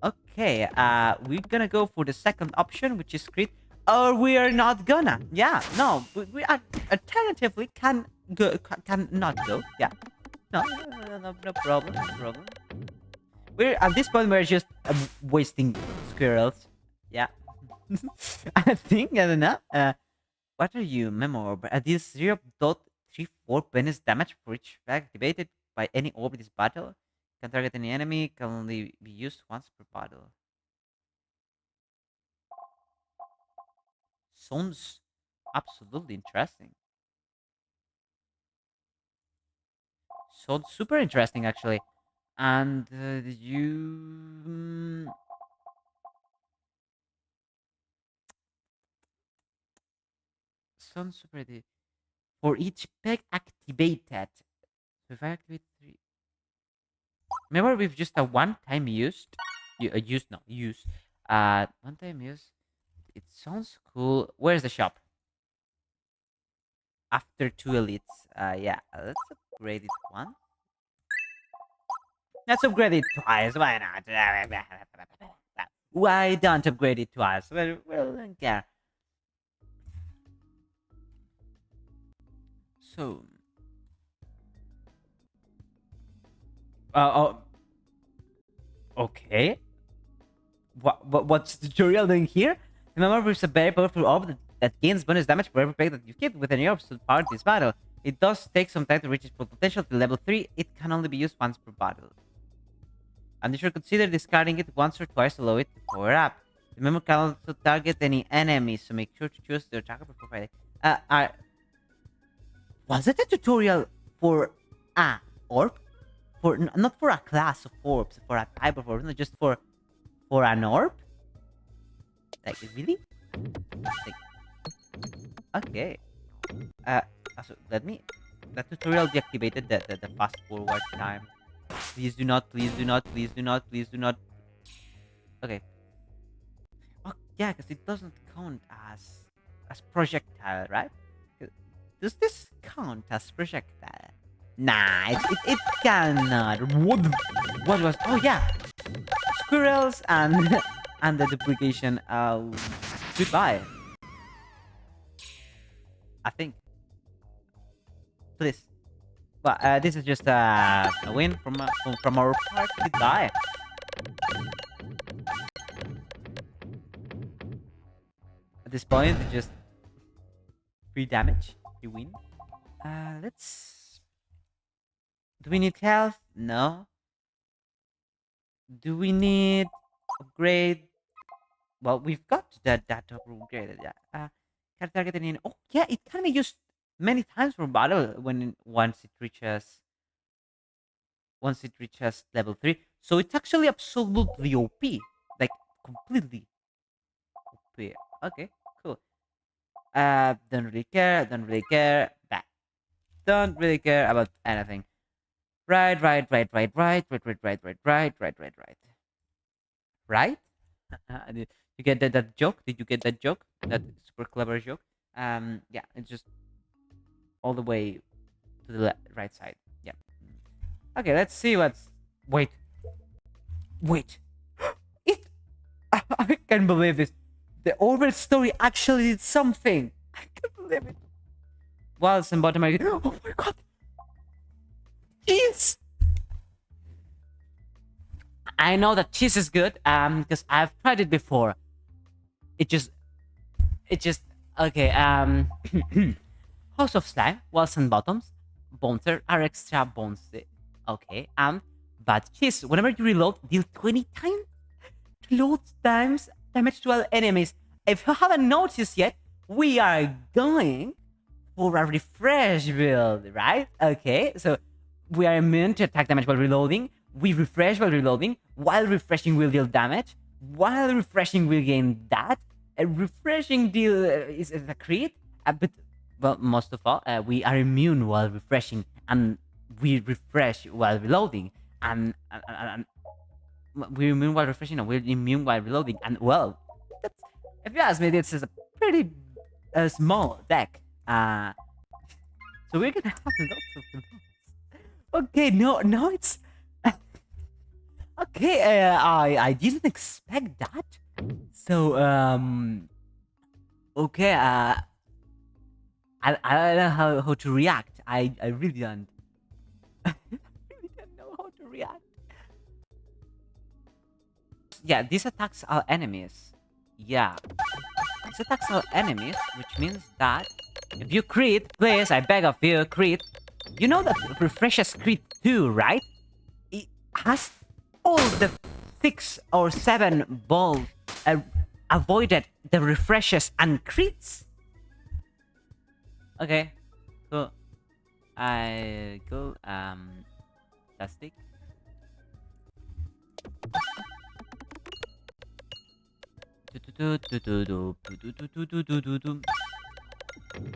Okay, we're gonna go for the second option, which is crit. Or we are not gonna. Yeah, no, we are alternatively can go, can not go. Yeah, no problem, no problem. We're at this point we're just wasting squirrels. Yeah, I think I don't know. What are you, memorable? Deals 0.34 bonus damage for each effect activated by any orb in this battle. Can target any enemy. Can only be used once per battle. Sounds absolutely interesting. Sounds super interesting, actually. And sounds super. For each peg activated. So if I activate 3. Remember, we've just a one-time used. Used, no, use. One-time use. It sounds cool. Where's the shop? After 2 elites. Yeah, let's upgrade it once. Let's upgrade it twice. Why not? Why don't upgrade it twice? Well, don't care. So. Oh. Okay. What's the tutorial doing here? Remember, there's a very powerful orb that gains bonus damage for every peg that you hit with any orb so far this battle. It does take some time to reach its full potential to level 3. It can only be used once per battle. And you should consider discarding it once or twice to allow it to power up. Remember, can also target any enemies, so make sure to choose the attacker before fighting. Was it a tutorial for a orb? For not for a class of orbs, for a type of orb, not just for an orb? Like, really? Like, okay. So let me. That tutorial deactivated the fast forward time. Please do not, please do not, please do not, please do not. Okay. Oh yeah, because it doesn't count as projectile, right? Does this count as projectile? Nah, it cannot. What was? Oh yeah, squirrels and and the duplication. Goodbye. I think. Please. But this is just a win from our part. Goodbye. At this point, it's just free damage. Free win. Let's. Do we need health? No. Do we need upgrade? Well, we've got that upgraded. Yeah. Can target any? Oh yeah, it can be used many times for battle once it reaches level 3. So it's actually absolutely OP, like completely OP. Okay, cool. Don't really care. Don't really care. Back. Don't really care about anything. Right. Right? You get that joke? Did you get that joke? That super clever joke? Yeah, it's just all the way to the right side. Yeah. Okay, let's see what's. Wait. It. I can't believe this. The overall story actually did something. I can't believe it. Whilst in bottom, oh my god. Cheese. I know that cheese is good. Because I've tried it before. It just okay. House of Slime, walls and bottoms, bones are extra bones. Okay, but cheese. Whenever you reload, deal 20 times reload times damage to all enemies. If you haven't noticed yet, we are going for a refresh build, right? Okay, so we are immune to attack damage while reloading. We refresh while reloading. While refreshing, we'll deal damage. While refreshing, we'll gain that. A refreshing deal is a crit, but well, most of all, we are immune while refreshing, and we refresh while reloading, and we're immune while refreshing, and we're immune while reloading. And well, that's, if you ask me, this is a pretty small deck. So we're gonna have lots of them. Okay, no, it's okay. I didn't expect that. So okay. I don't know how to react. I really don't. I really don't know how to react. Yeah, this attacks our enemies. Yeah, this attacks our enemies, which means that if you crit, please, I beg of you, crit. You know that refreshes crit too, right? It has all the 6 or 7 balls avoided the refreshes and crits. Okay, cool. I go plastic.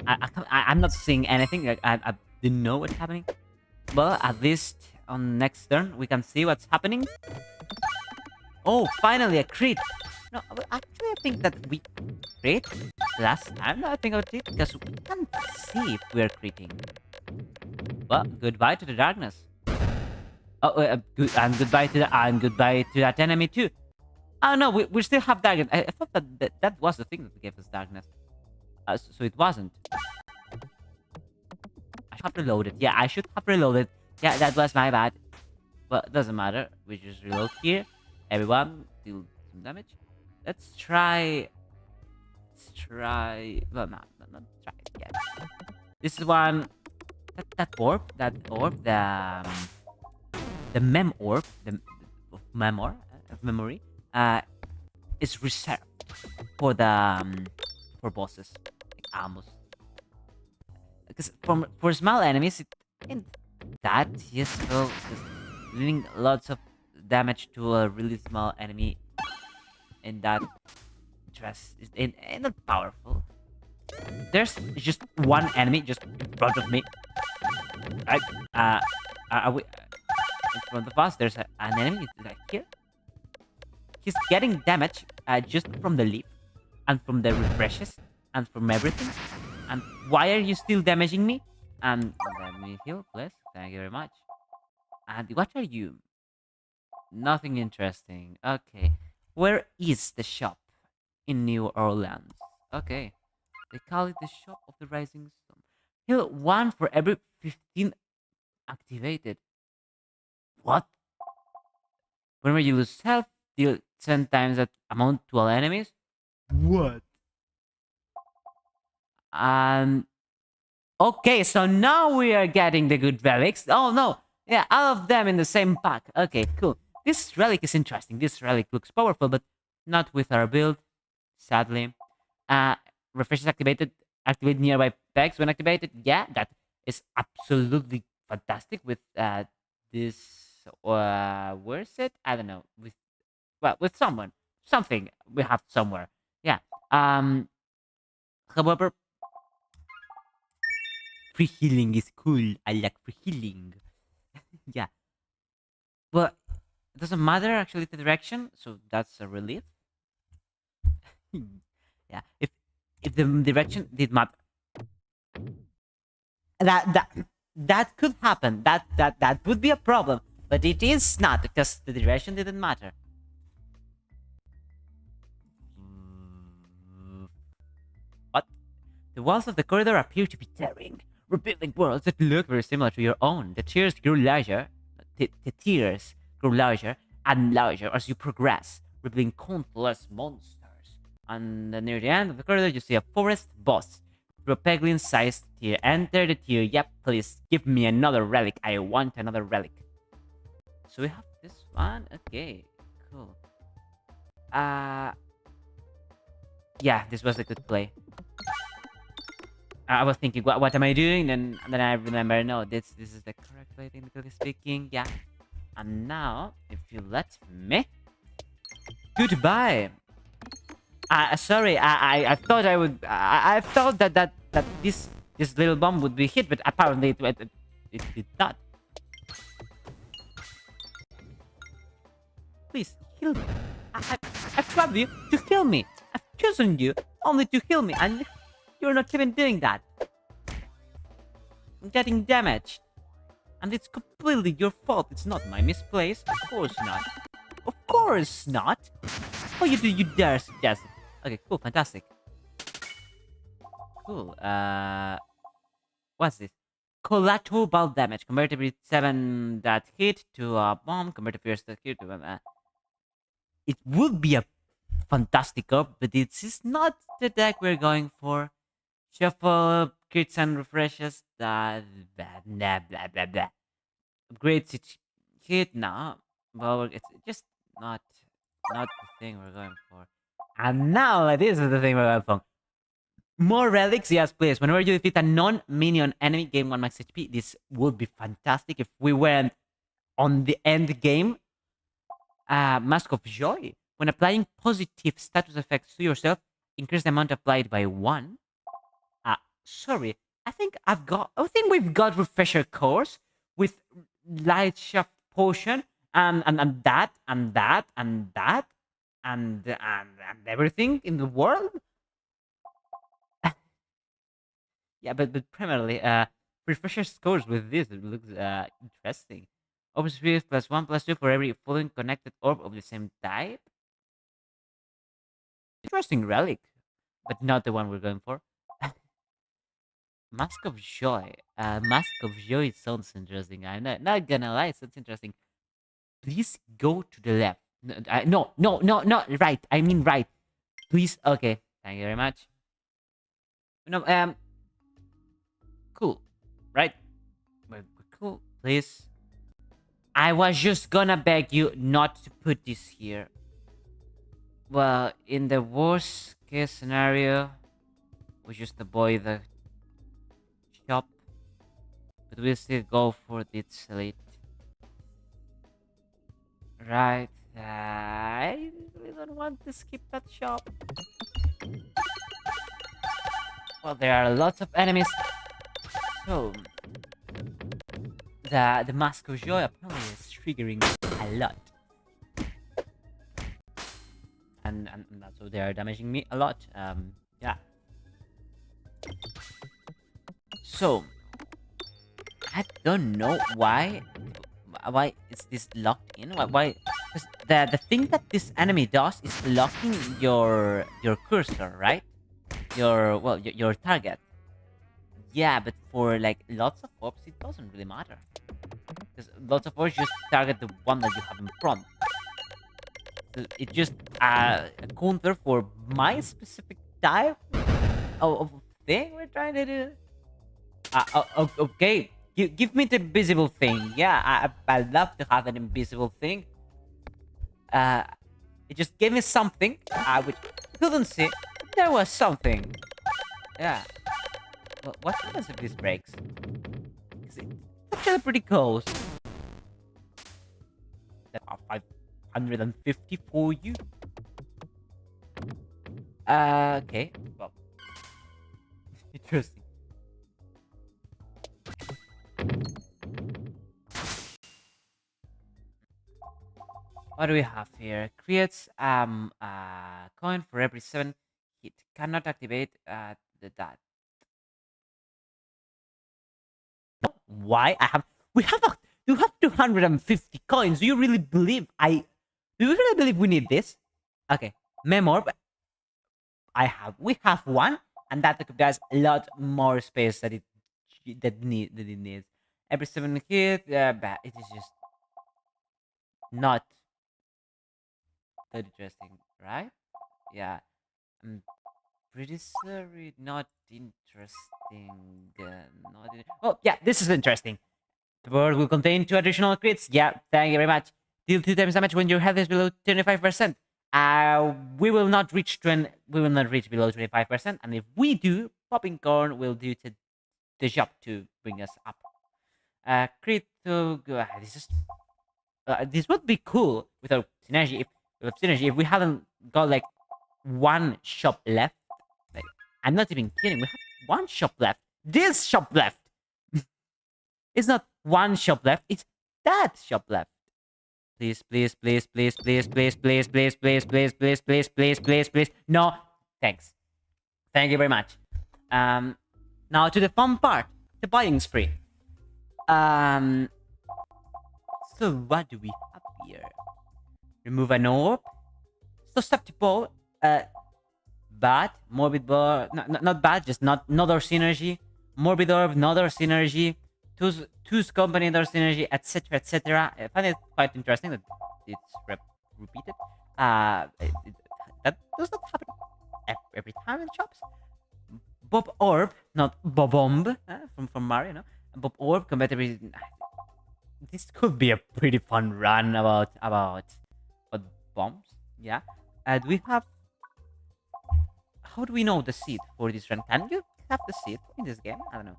I'm not seeing anything. Like, I didn't know what's happening. Well, at least on next turn we can see what's happening. Oh, finally a crit. No, well, actually I think that we crit last time. No, I think about it because we can't see if we're critting. Well, goodbye to the darkness. Oh, and goodbye to that enemy too. Oh no, we still have darkness. I thought that was the thing that gave us darkness. So it wasn't. I should have reloaded. Yeah, I should have reloaded. Yeah, that was my bad. But it doesn't matter. We just reload here. Everyone, deal some damage. Let's try. Well, not try it yet. This is one. That orb, the mem orb, the of memory, is reserved for the for bosses, like almost. Because for small enemies, it ain't that useful. Because dealing lots of damage to a really small enemy in that dress is ain't that powerful. There's just one enemy just in front of me. Right? Are we in front of us? There's an enemy like here. He's getting damage just from the leaf and from the refreshes and from everything. And why are you still damaging me? Let me heal, please. Thank you very much. And what are you? Nothing interesting. Okay. Where is the shop in New Orleans? Okay. They call it the shop of the rising sun. Heal 1 for every 15 activated. What? Whenever you lose health, deal 10 times that amount to all enemies. What? Okay, so now we are getting the good relics. Oh no, yeah, all of them in the same pack. Okay, cool. This relic is interesting. This relic looks powerful, but not with our build, sadly. Refreshes activated. Activate nearby pegs when activated. Yeah, that is absolutely fantastic with this. Where's it? I don't know. With someone, something we have somewhere. Yeah. However, free healing is cool. I like free healing. Yeah. But it doesn't matter actually the direction, so that's a relief. Yeah. If the direction did matter, that could happen. That would be a problem, but it is not because the direction didn't matter. What? The walls of the corridor appear to be tearing, revealing worlds that look very similar to your own. The tears grow larger. The tears grow larger and larger as you progress, revealing countless monsters. And near the end of the corridor, you see a forest boss. Through a Peglin-sized tier. Enter the tier. Yep, please give me another relic. I want another relic. So we have this one. Okay, cool. Yeah, this was a good play. I was thinking, what am I doing? Then I remember, no, this is the correct way, technically speaking. Yeah. And now, if you let me, goodbye. Sorry, I thought I would. I thought that this little bomb would be hit, but apparently it did not. Please heal me. I, I've trapped you to heal me. I've chosen you only to heal me, and you're not even doing that. I'm getting damaged. And it's completely your fault. It's not my misplace. Of course not. Of course not. How do you dare suggest it? Okay, cool, fantastic. Cool. What's this? Collateral damage. Converted with 7 that hit to a bomb. Converted first that hit to it would be a fantastic up, but this is not the deck we're going for. Shuffle, crits and refreshes. Blah, blah, blah, blah, blah. Upgrades each hit now. Well, it's just not the thing we're going for. And now this is the thing we're going for. More relics, yes, please. Whenever you defeat a non-minion enemy, gain 1 max HP. This would be fantastic if we went on the end game. Mask of Joy. When applying positive status effects to yourself, increase the amount applied by 1. Sorry. I think we've got Refresher Course with Light Shaft Potion and that and that and that and everything in the world. Yeah, but primarily, Refresher scores with this. It looks interesting. Open speed +1/+2 for every following connected orb of the same type. Interesting relic, but not the one we're going for. Mask of Joy. Mask of Joy sounds interesting. I'm not gonna lie, it sounds interesting. Please go to the left. No, right. I mean right. Please. Okay. Thank you very much. No. Cool. Right. Cool. Please. I was just gonna beg you not to put this here. Well, in the worst case scenario, we just avoid the shop, but we'll still go for this elite. Right. I really don't want to skip that shop. Well, there are lots of enemies. So the Mask of Joy apparently is triggering a lot. And so they are damaging me a lot. Yeah. So I don't know why is this locked in? Why? Because the thing that this enemy does is locking your cursor, right? Your target. Yeah, but for like lots of orbs, it doesn't really matter. Because lots of orbs just target the one that you have in front. So it's just a counter for my specific type of thing we're trying to do. Okay, give me the invisible thing. Yeah, I love to have an invisible thing. It just gave me something, which I couldn't see. There was something. Yeah. Well, what happens if this breaks? It's actually pretty close. There are 550 for you. Okay. Well, interesting. What do we have here? Creates coin for every 7 hit. Cannot activate that. Why? We have 250 coins. Do you really believe we need this? Okay. Memor. We have one, and that occupies a lot more space that it needs. Every 7 hit, but it is just not that interesting, right? Yeah. I'm pretty sorry, not interesting. Oh, yeah, this is interesting. The board will contain 2 additional crits. Yeah, thank you very much. Deal 2 times damage when your health is below 25%. We will not reach below 25%, and if we do, popping corn will do the job to bring us up. Crit to this is this would be cool without synergy. If we hadn't got like one shop left, like I'm not even kidding. We have one shop left. This shop left. It's not one shop left. It's that shop left. Please, please, please, please, please, please, please, please, please, please, please, please, please, please, please. No, thanks. Thank you very much. Now to the fun part, the buying spree. So what do we have here? Remove an orb. Susceptible. Bad. Morbid orb. Not bad. Just not another synergy. Morbid orb. Another synergy. Two's company. Another synergy. Etc. Etc. I find it quite interesting that it's repeated. That does not happen every time in shops. Bob Orb, not Bobomb, from Mario, no? Bob Orb competitive. This could be a pretty fun run about bombs. Yeah. Do we have? How do we know the seed for this run? Can you have the seed in this game? I don't know.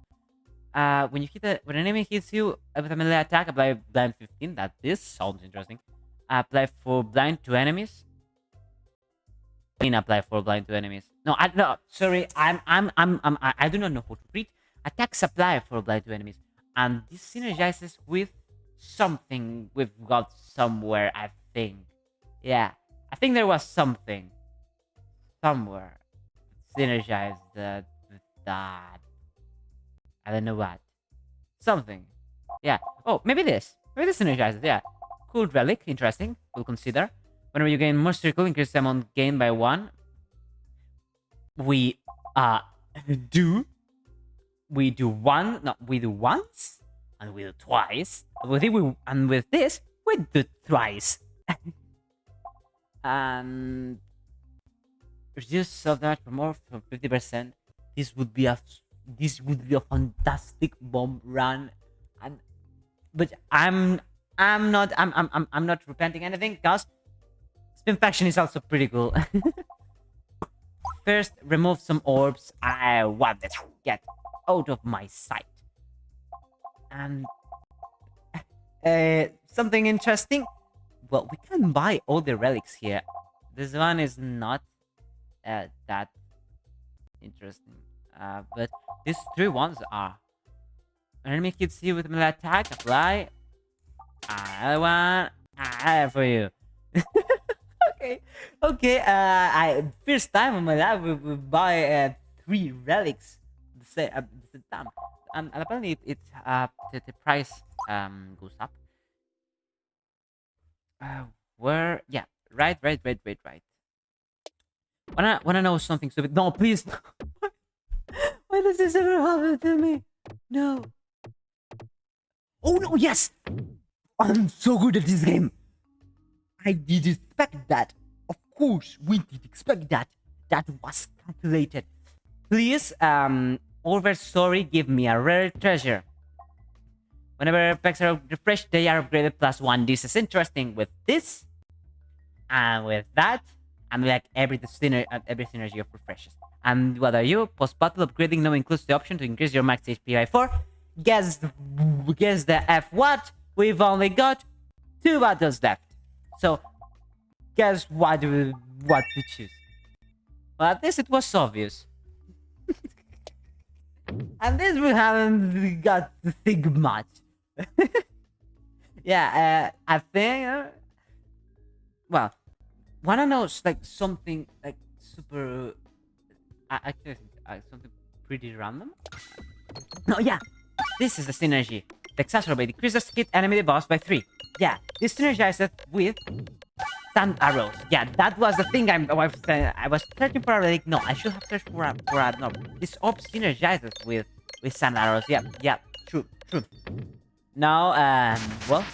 When an enemy hits you with a melee attack, apply blind 15. This sounds interesting. Apply for blind to enemies. Apply for blind to enemies. No, sorry. I do not know how to read. Attacks apply for blind to enemies, and this synergizes with something we've got somewhere. I think. Yeah, I think there was something somewhere synergized that. I don't know what. Something. Yeah. Oh, maybe this. Maybe this synergizes. Yeah. Cool relic. Interesting. We'll consider. Whenever you gain more circle, increase the amount gained by 1. We do one. No, we do once, and we do twice. And with this, we do thrice. And reduce self damage for more from 50%. This would be a fantastic bomb run. But I'm not repenting anything because Spin Faction is also pretty cool. First, remove some orbs. I want them to get out of my sight. And something interesting. Well, we can buy all the relics here. This one is not that interesting. But these 3 ones are. An enemy hits you with melee attack. Apply. I want for you. Okay. I first time in my life we buy 3 relics the same time, and apparently the price goes up. Where? Yeah, right. Wanna know something stupid? No, please. Why does this ever happen to me? No. Oh no! Yes. I'm so good at this game. I did expect that. Of course, we did expect that. That was calculated. Please, over sorry, give me a rare treasure. Whenever packs are refreshed, they are upgraded +1. This is interesting with this. And with that, and like every synergy of refreshes. And what are you? Post-battle upgrading now includes the option to increase your max HP by 4. Guess the F what? We've only got 2 battles left. So, guess what to choose. Well, at least it was obvious. And this we haven't got to think much. Yeah, I think... well, wanna know like something like super... actually, something pretty random? No, yeah! This is the synergy. The exacerbate decreases hit enemy boss by 3. Yeah, this synergizes with sand arrows. Yeah, that was the thing I was searching for a relic. No, I should have searched for a no. This orb synergizes with sand arrows. Yeah, true. Now, well,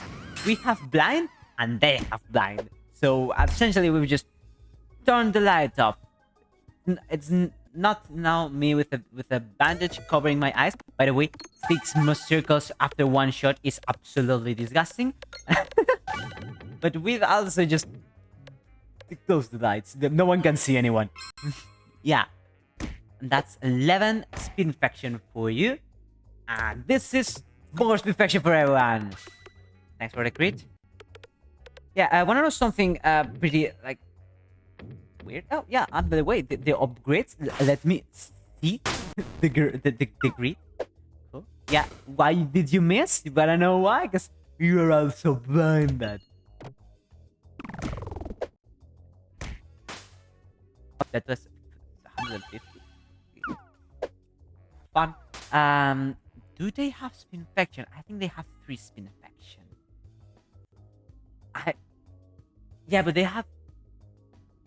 we have blind and they have blind. So essentially, we've just turned the lights off. It's not now me with a bandage covering my eyes. By the way, 6 more circles after 1 shot is absolutely disgusting. But we've also just closed the lights. No one can see anyone. Yeah. And that's 11 spin infection for you. And this is more spin infection for everyone. Thanks for the crit. Yeah, I want to know something pretty like weird. Oh yeah, and by the way, the upgrades. Let me see the grid. Cool. Yeah, why did you miss? You better know why, because you are also blind. That was 150. Fun. Do they have spin infection? I think they have 3 spin infection. Yeah, but they have.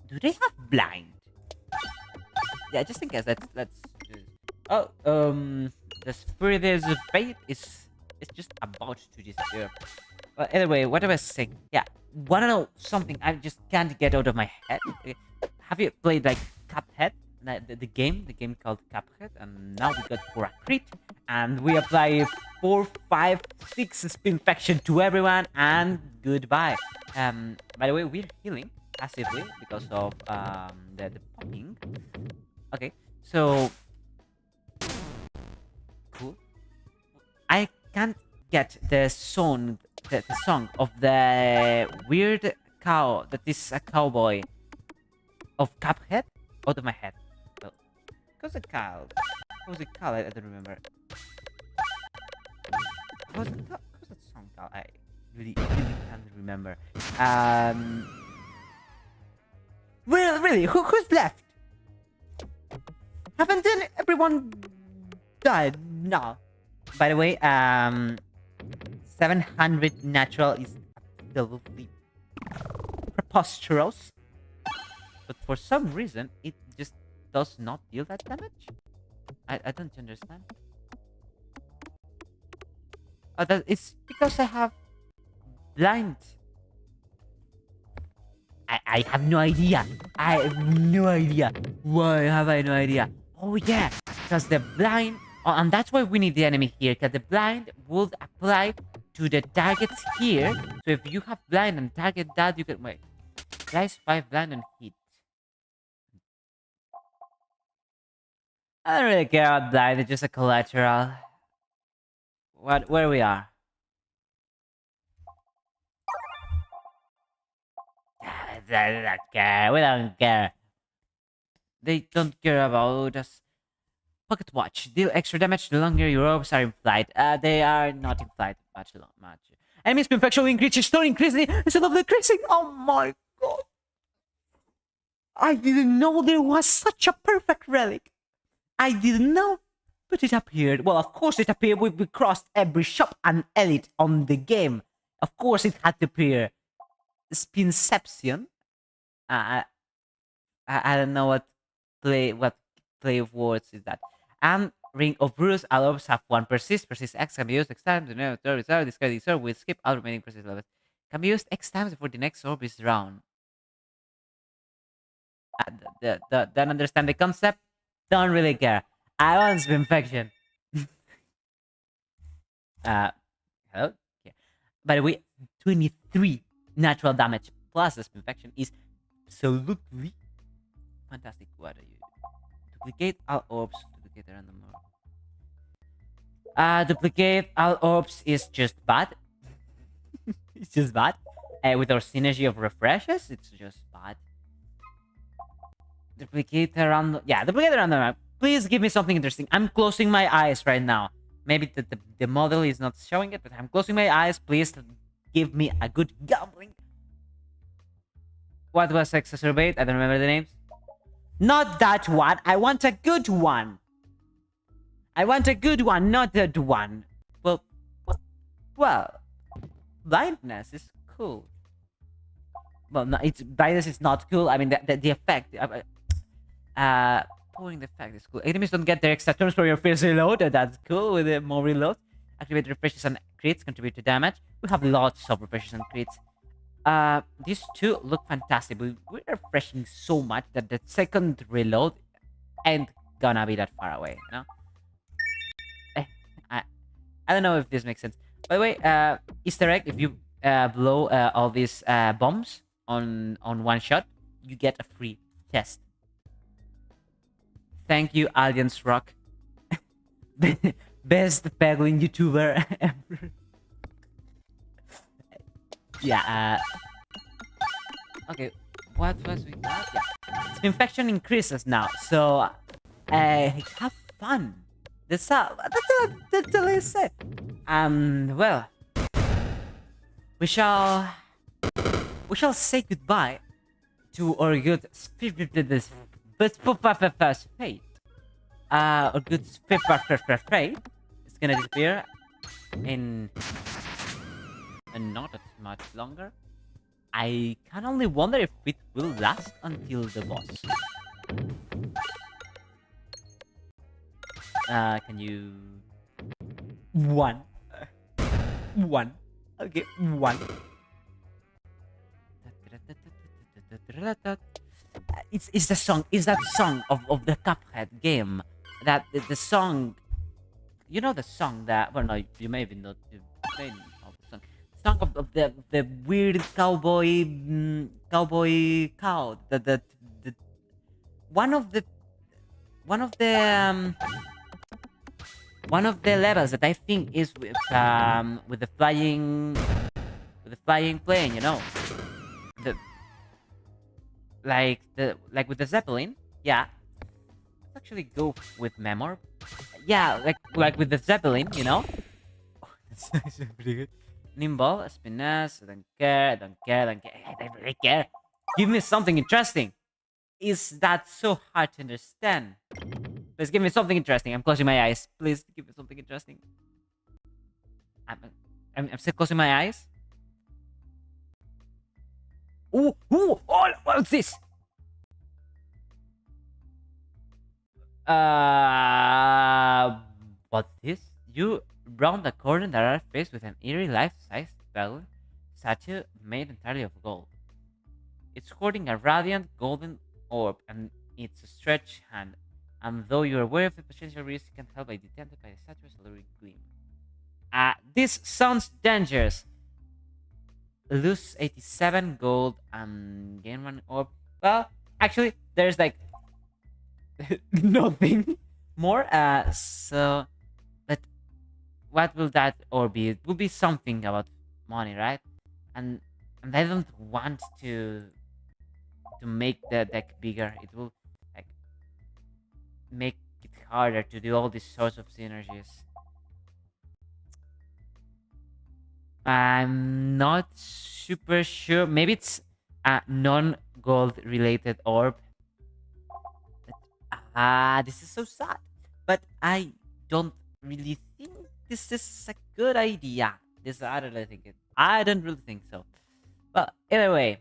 Do they have blind? Yeah, just in case. Let's. Oh, the Spirit's fate is just about to disappear. Well, anyway, what I was saying. Yeah, wanna know something? I just can't get out of my head. Okay. Have you played like Cuphead? The game called Cuphead, and now we got for a crit, and we apply 4, 5, 6 spin infection to everyone, and goodbye. By the way, we're healing passively because of the popping. Okay, so cool. I can't get the song, the song of the weird cow that is a cowboy of Cuphead out of my head. Well, because a cow. What was it called? I don't remember. What was that song called? I really can't remember. Really, who's left? Haven't everyone died? No. By the way, 700 natural is absolutely preposterous. But for some reason, it just does not deal that damage. I don't understand. Oh, it's because I have blind. I have no idea. I have no idea. Why have I no idea? Oh yeah, because the blind. Oh, and that's why we need the enemy here. Because the blind would apply to the targets here. So if you have blind and target that, you can wait. Guys, 5 blind and hit. I don't really care about blind. It's just a collateral. Where we are? They don't care. We don't care. They don't care about us. Pocket watch. Deal extra damage the longer your orbs are in flight. They are not in flight much. Enemies perfection increases, don't increasing instead of decreasing. Oh my god. I didn't know there was such a perfect relic. I didn't know, but it appeared. Well, of course it appeared. We crossed every shop and elite on the game. Of course it had to appear. Spinception. I don't know what play of words is that. And Ring of Bruce. All orbs have 1 persist. Persist X can be used X times. The next orb is out. Discard this orb. We'll skip all remaining persist levels. Can be used X times before the next orb is drawn. Don't understand the concept. Don't really care. I want spin infection. Hello? Yeah. By the way, 23 natural damage plus the spin infection is absolutely fantastic. What are you? Duplicate all orbs. Duplicate a random orb. Duplicate all orbs is just bad. It's just bad. With our synergy of refreshes, it's just bad. Duplicate a random. Yeah, duplicate a random orb. Please give me something interesting. I'm closing my eyes right now. Maybe the model is not showing it, but I'm closing my eyes. Please give me a good gambling. What was exacerbate? I don't remember the names. Not that one. I want a good one. I want a good one, not that one. Well, blindness is cool. Well, no, blindness is not cool. I mean, the effect. Pouring the effect is cool. Enemies don't get their extra turns for your first reload. That's cool with the more reloads. Activate refreshes and crits, contribute to damage. We have lots of refreshes and crits. These two look fantastic. We're refreshing so much that the second reload ain't gonna be that far away, you know? I don't know if this makes sense. By the way, Easter egg, if you blow all these bombs on one shot, you get a free chest. Thank you, Alliance Rock. Best Peglin YouTuber ever. Yeah, okay, what was we got? Yeah. Infection increases now, so have fun. That's all I said. Well, we shall say goodbye to our good fate. Our good fate is gonna disappear in not that much longer. I can only wonder if it will last until the boss. Can you... One. One. Okay, one. It's the song. Is that song of the Cuphead game? That the song... You know the song that... Well, no, you may even not... You may know the song. Song of the weird cowboy cow. The one of the levels that I think is with the flying plane, you know, the like with the Zeppelin. Yeah, let's actually go with Memor. Yeah, like with the Zeppelin, you know. Oh, that's pretty good. Nimble, Spiness, don't care, I don't really care. Give me something interesting. Is that so hard to understand? Please give me something interesting. I'm closing my eyes. Please give me something interesting. I'm still closing my eyes. Ooh, oh, what's this? What's this? You round the corner that are faced with an eerie life-size Peglin statue made entirely of gold. It's holding a radiant golden orb and it's a stretched hand. And though you're aware of the potential risk, you can't help but be tempted by the statue's alluring gleam. This sounds dangerous. Lose 87 gold and gain 1 orb. Well, actually, there's like nothing more. So, but what will that orb be? It will be something about money, right? And I don't want to make the deck bigger. It will like make it harder to do all these sorts of synergies. I'm not super sure. Maybe it's a non-gold related orb. This is so sad. But I don't really think this is a good idea. I don't really think it. I don't really think so. But anyway.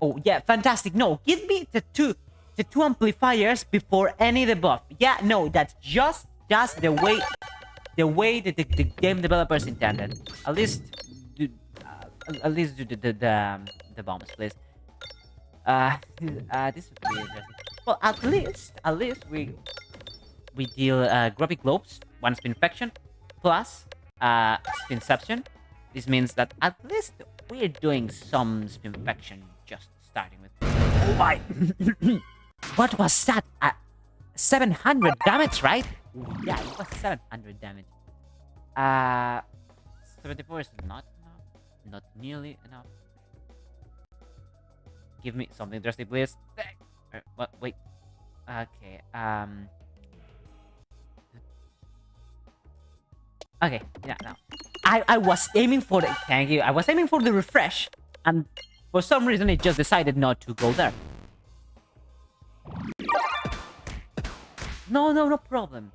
Oh yeah, fantastic. No, give me the two amplifiers before any debuff. Yeah, no, that's just the way that the game developers intended. At least do the bombs, please. This would be interesting. Well, at least we deal graphic globes, 1 spinfection, plus spinception. This means that at least we're doing some spinfection just starting with. Oh my! What was that? 700 damage, right? Yeah, it was 700 damage. 74 is not enough. Not nearly enough. Give me something interesting, please. What? Wait. Okay. Okay. Yeah. Now, I was aiming for the. Thank you. I was aiming for the refresh, and for some reason, it just decided not to go there. No problem.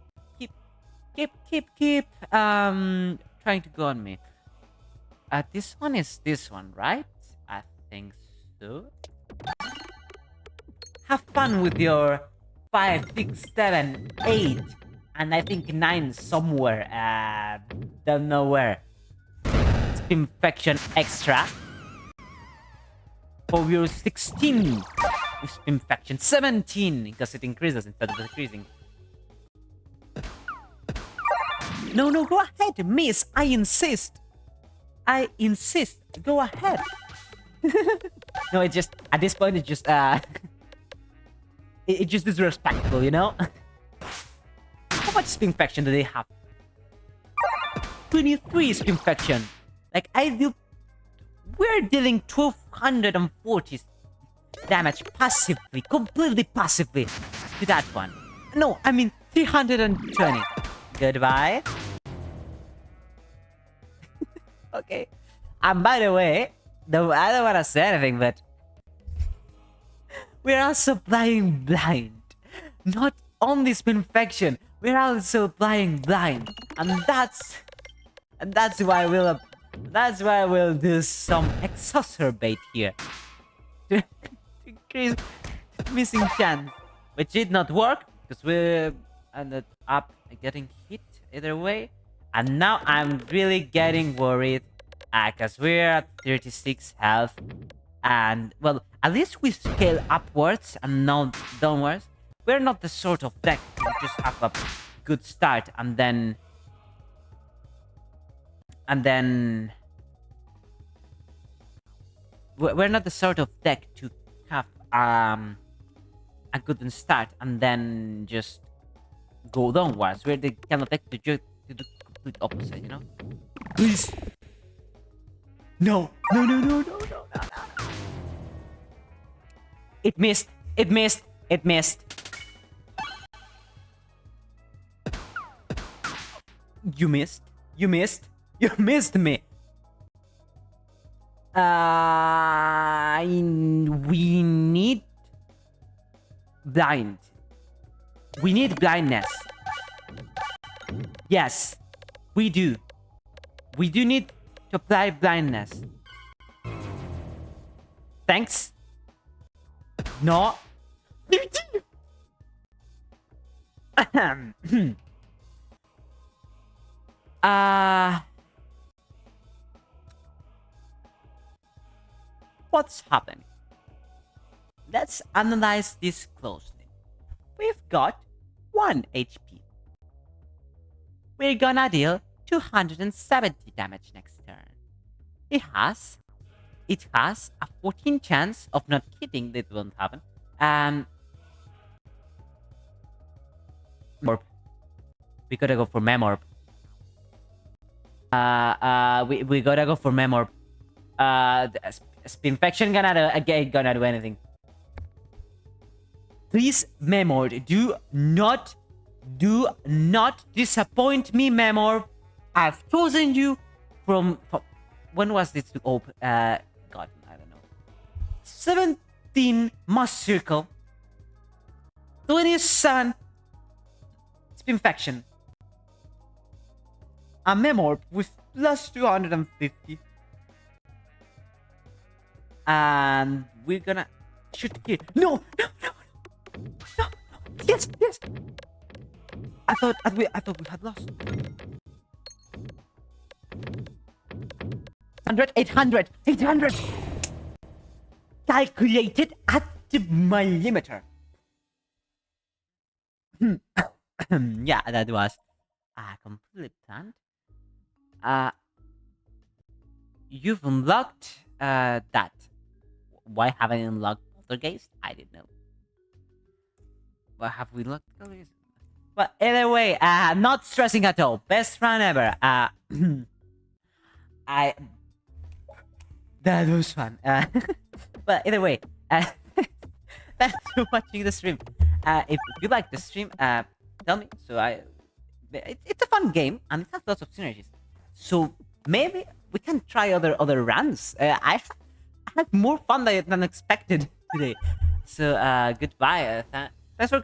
Keep trying to go on me. This one is this one, right? I think so. Have fun with your 5, 6, 7, 8, and I think 9 somewhere. Don't know where. Spinfection extra. For your 16 Spinfection, 17 because it increases instead of decreasing. No, go ahead, miss. I insist. Go ahead. No, it's just at this point. It's just It's just disrespectful, you know? How much spin faction do they have? 23 spin faction. Like, we're dealing 1240 damage passively, completely passively to that one. No, I mean 320. Goodbye. Okay. And by the way, I don't want to say anything, but we're also playing blind. Not only spin faction, we're also playing blind, and that's why we'll do some exacerbate here to increase missing chance, which did not work because we ended up getting hit either way. And now I'm really getting worried because we're at 36 health, and well, at least we scale upwards and not downwards. We're not the sort of deck to just have a good start and then we're not the sort of deck to have a good start and then just go downwards. We're the kind of deck to do the complete opposite, you know? Please. No. It missed. You missed me. We need blind. We need blindness. Yes, we do. We do need to apply blindness. Thanks. No. What's happening? Let's analyze this closely. We've got 1 HP. We're gonna deal 270 damage next turn. It has a 14 chance of not hitting. That won't happen. Memorb. We gotta go for Memorb. We gotta go for Memorb. Spin faction gonna do anything. Please, Memorb, do not disappoint me, Memorb. I've chosen you from when was this to open? God, I don't know. 17 Mass Circle. 27 Spin faction. A Memorb with plus 250. And we're gonna shoot here. No. Yes. I thought we had lost. 800. Calculated at the millimeter. Yeah, that was completely planned. You've unlocked that. Why haven't I unlocked Poltergeist? I didn't know. What have we looked? But either way, not stressing at all. Best run ever. That was fun. But either way, thanks for watching the stream. If you like the stream, tell me. So it's a fun game and it has lots of synergies. So maybe we can try other runs. I had more fun than expected today. So goodbye. Thanks for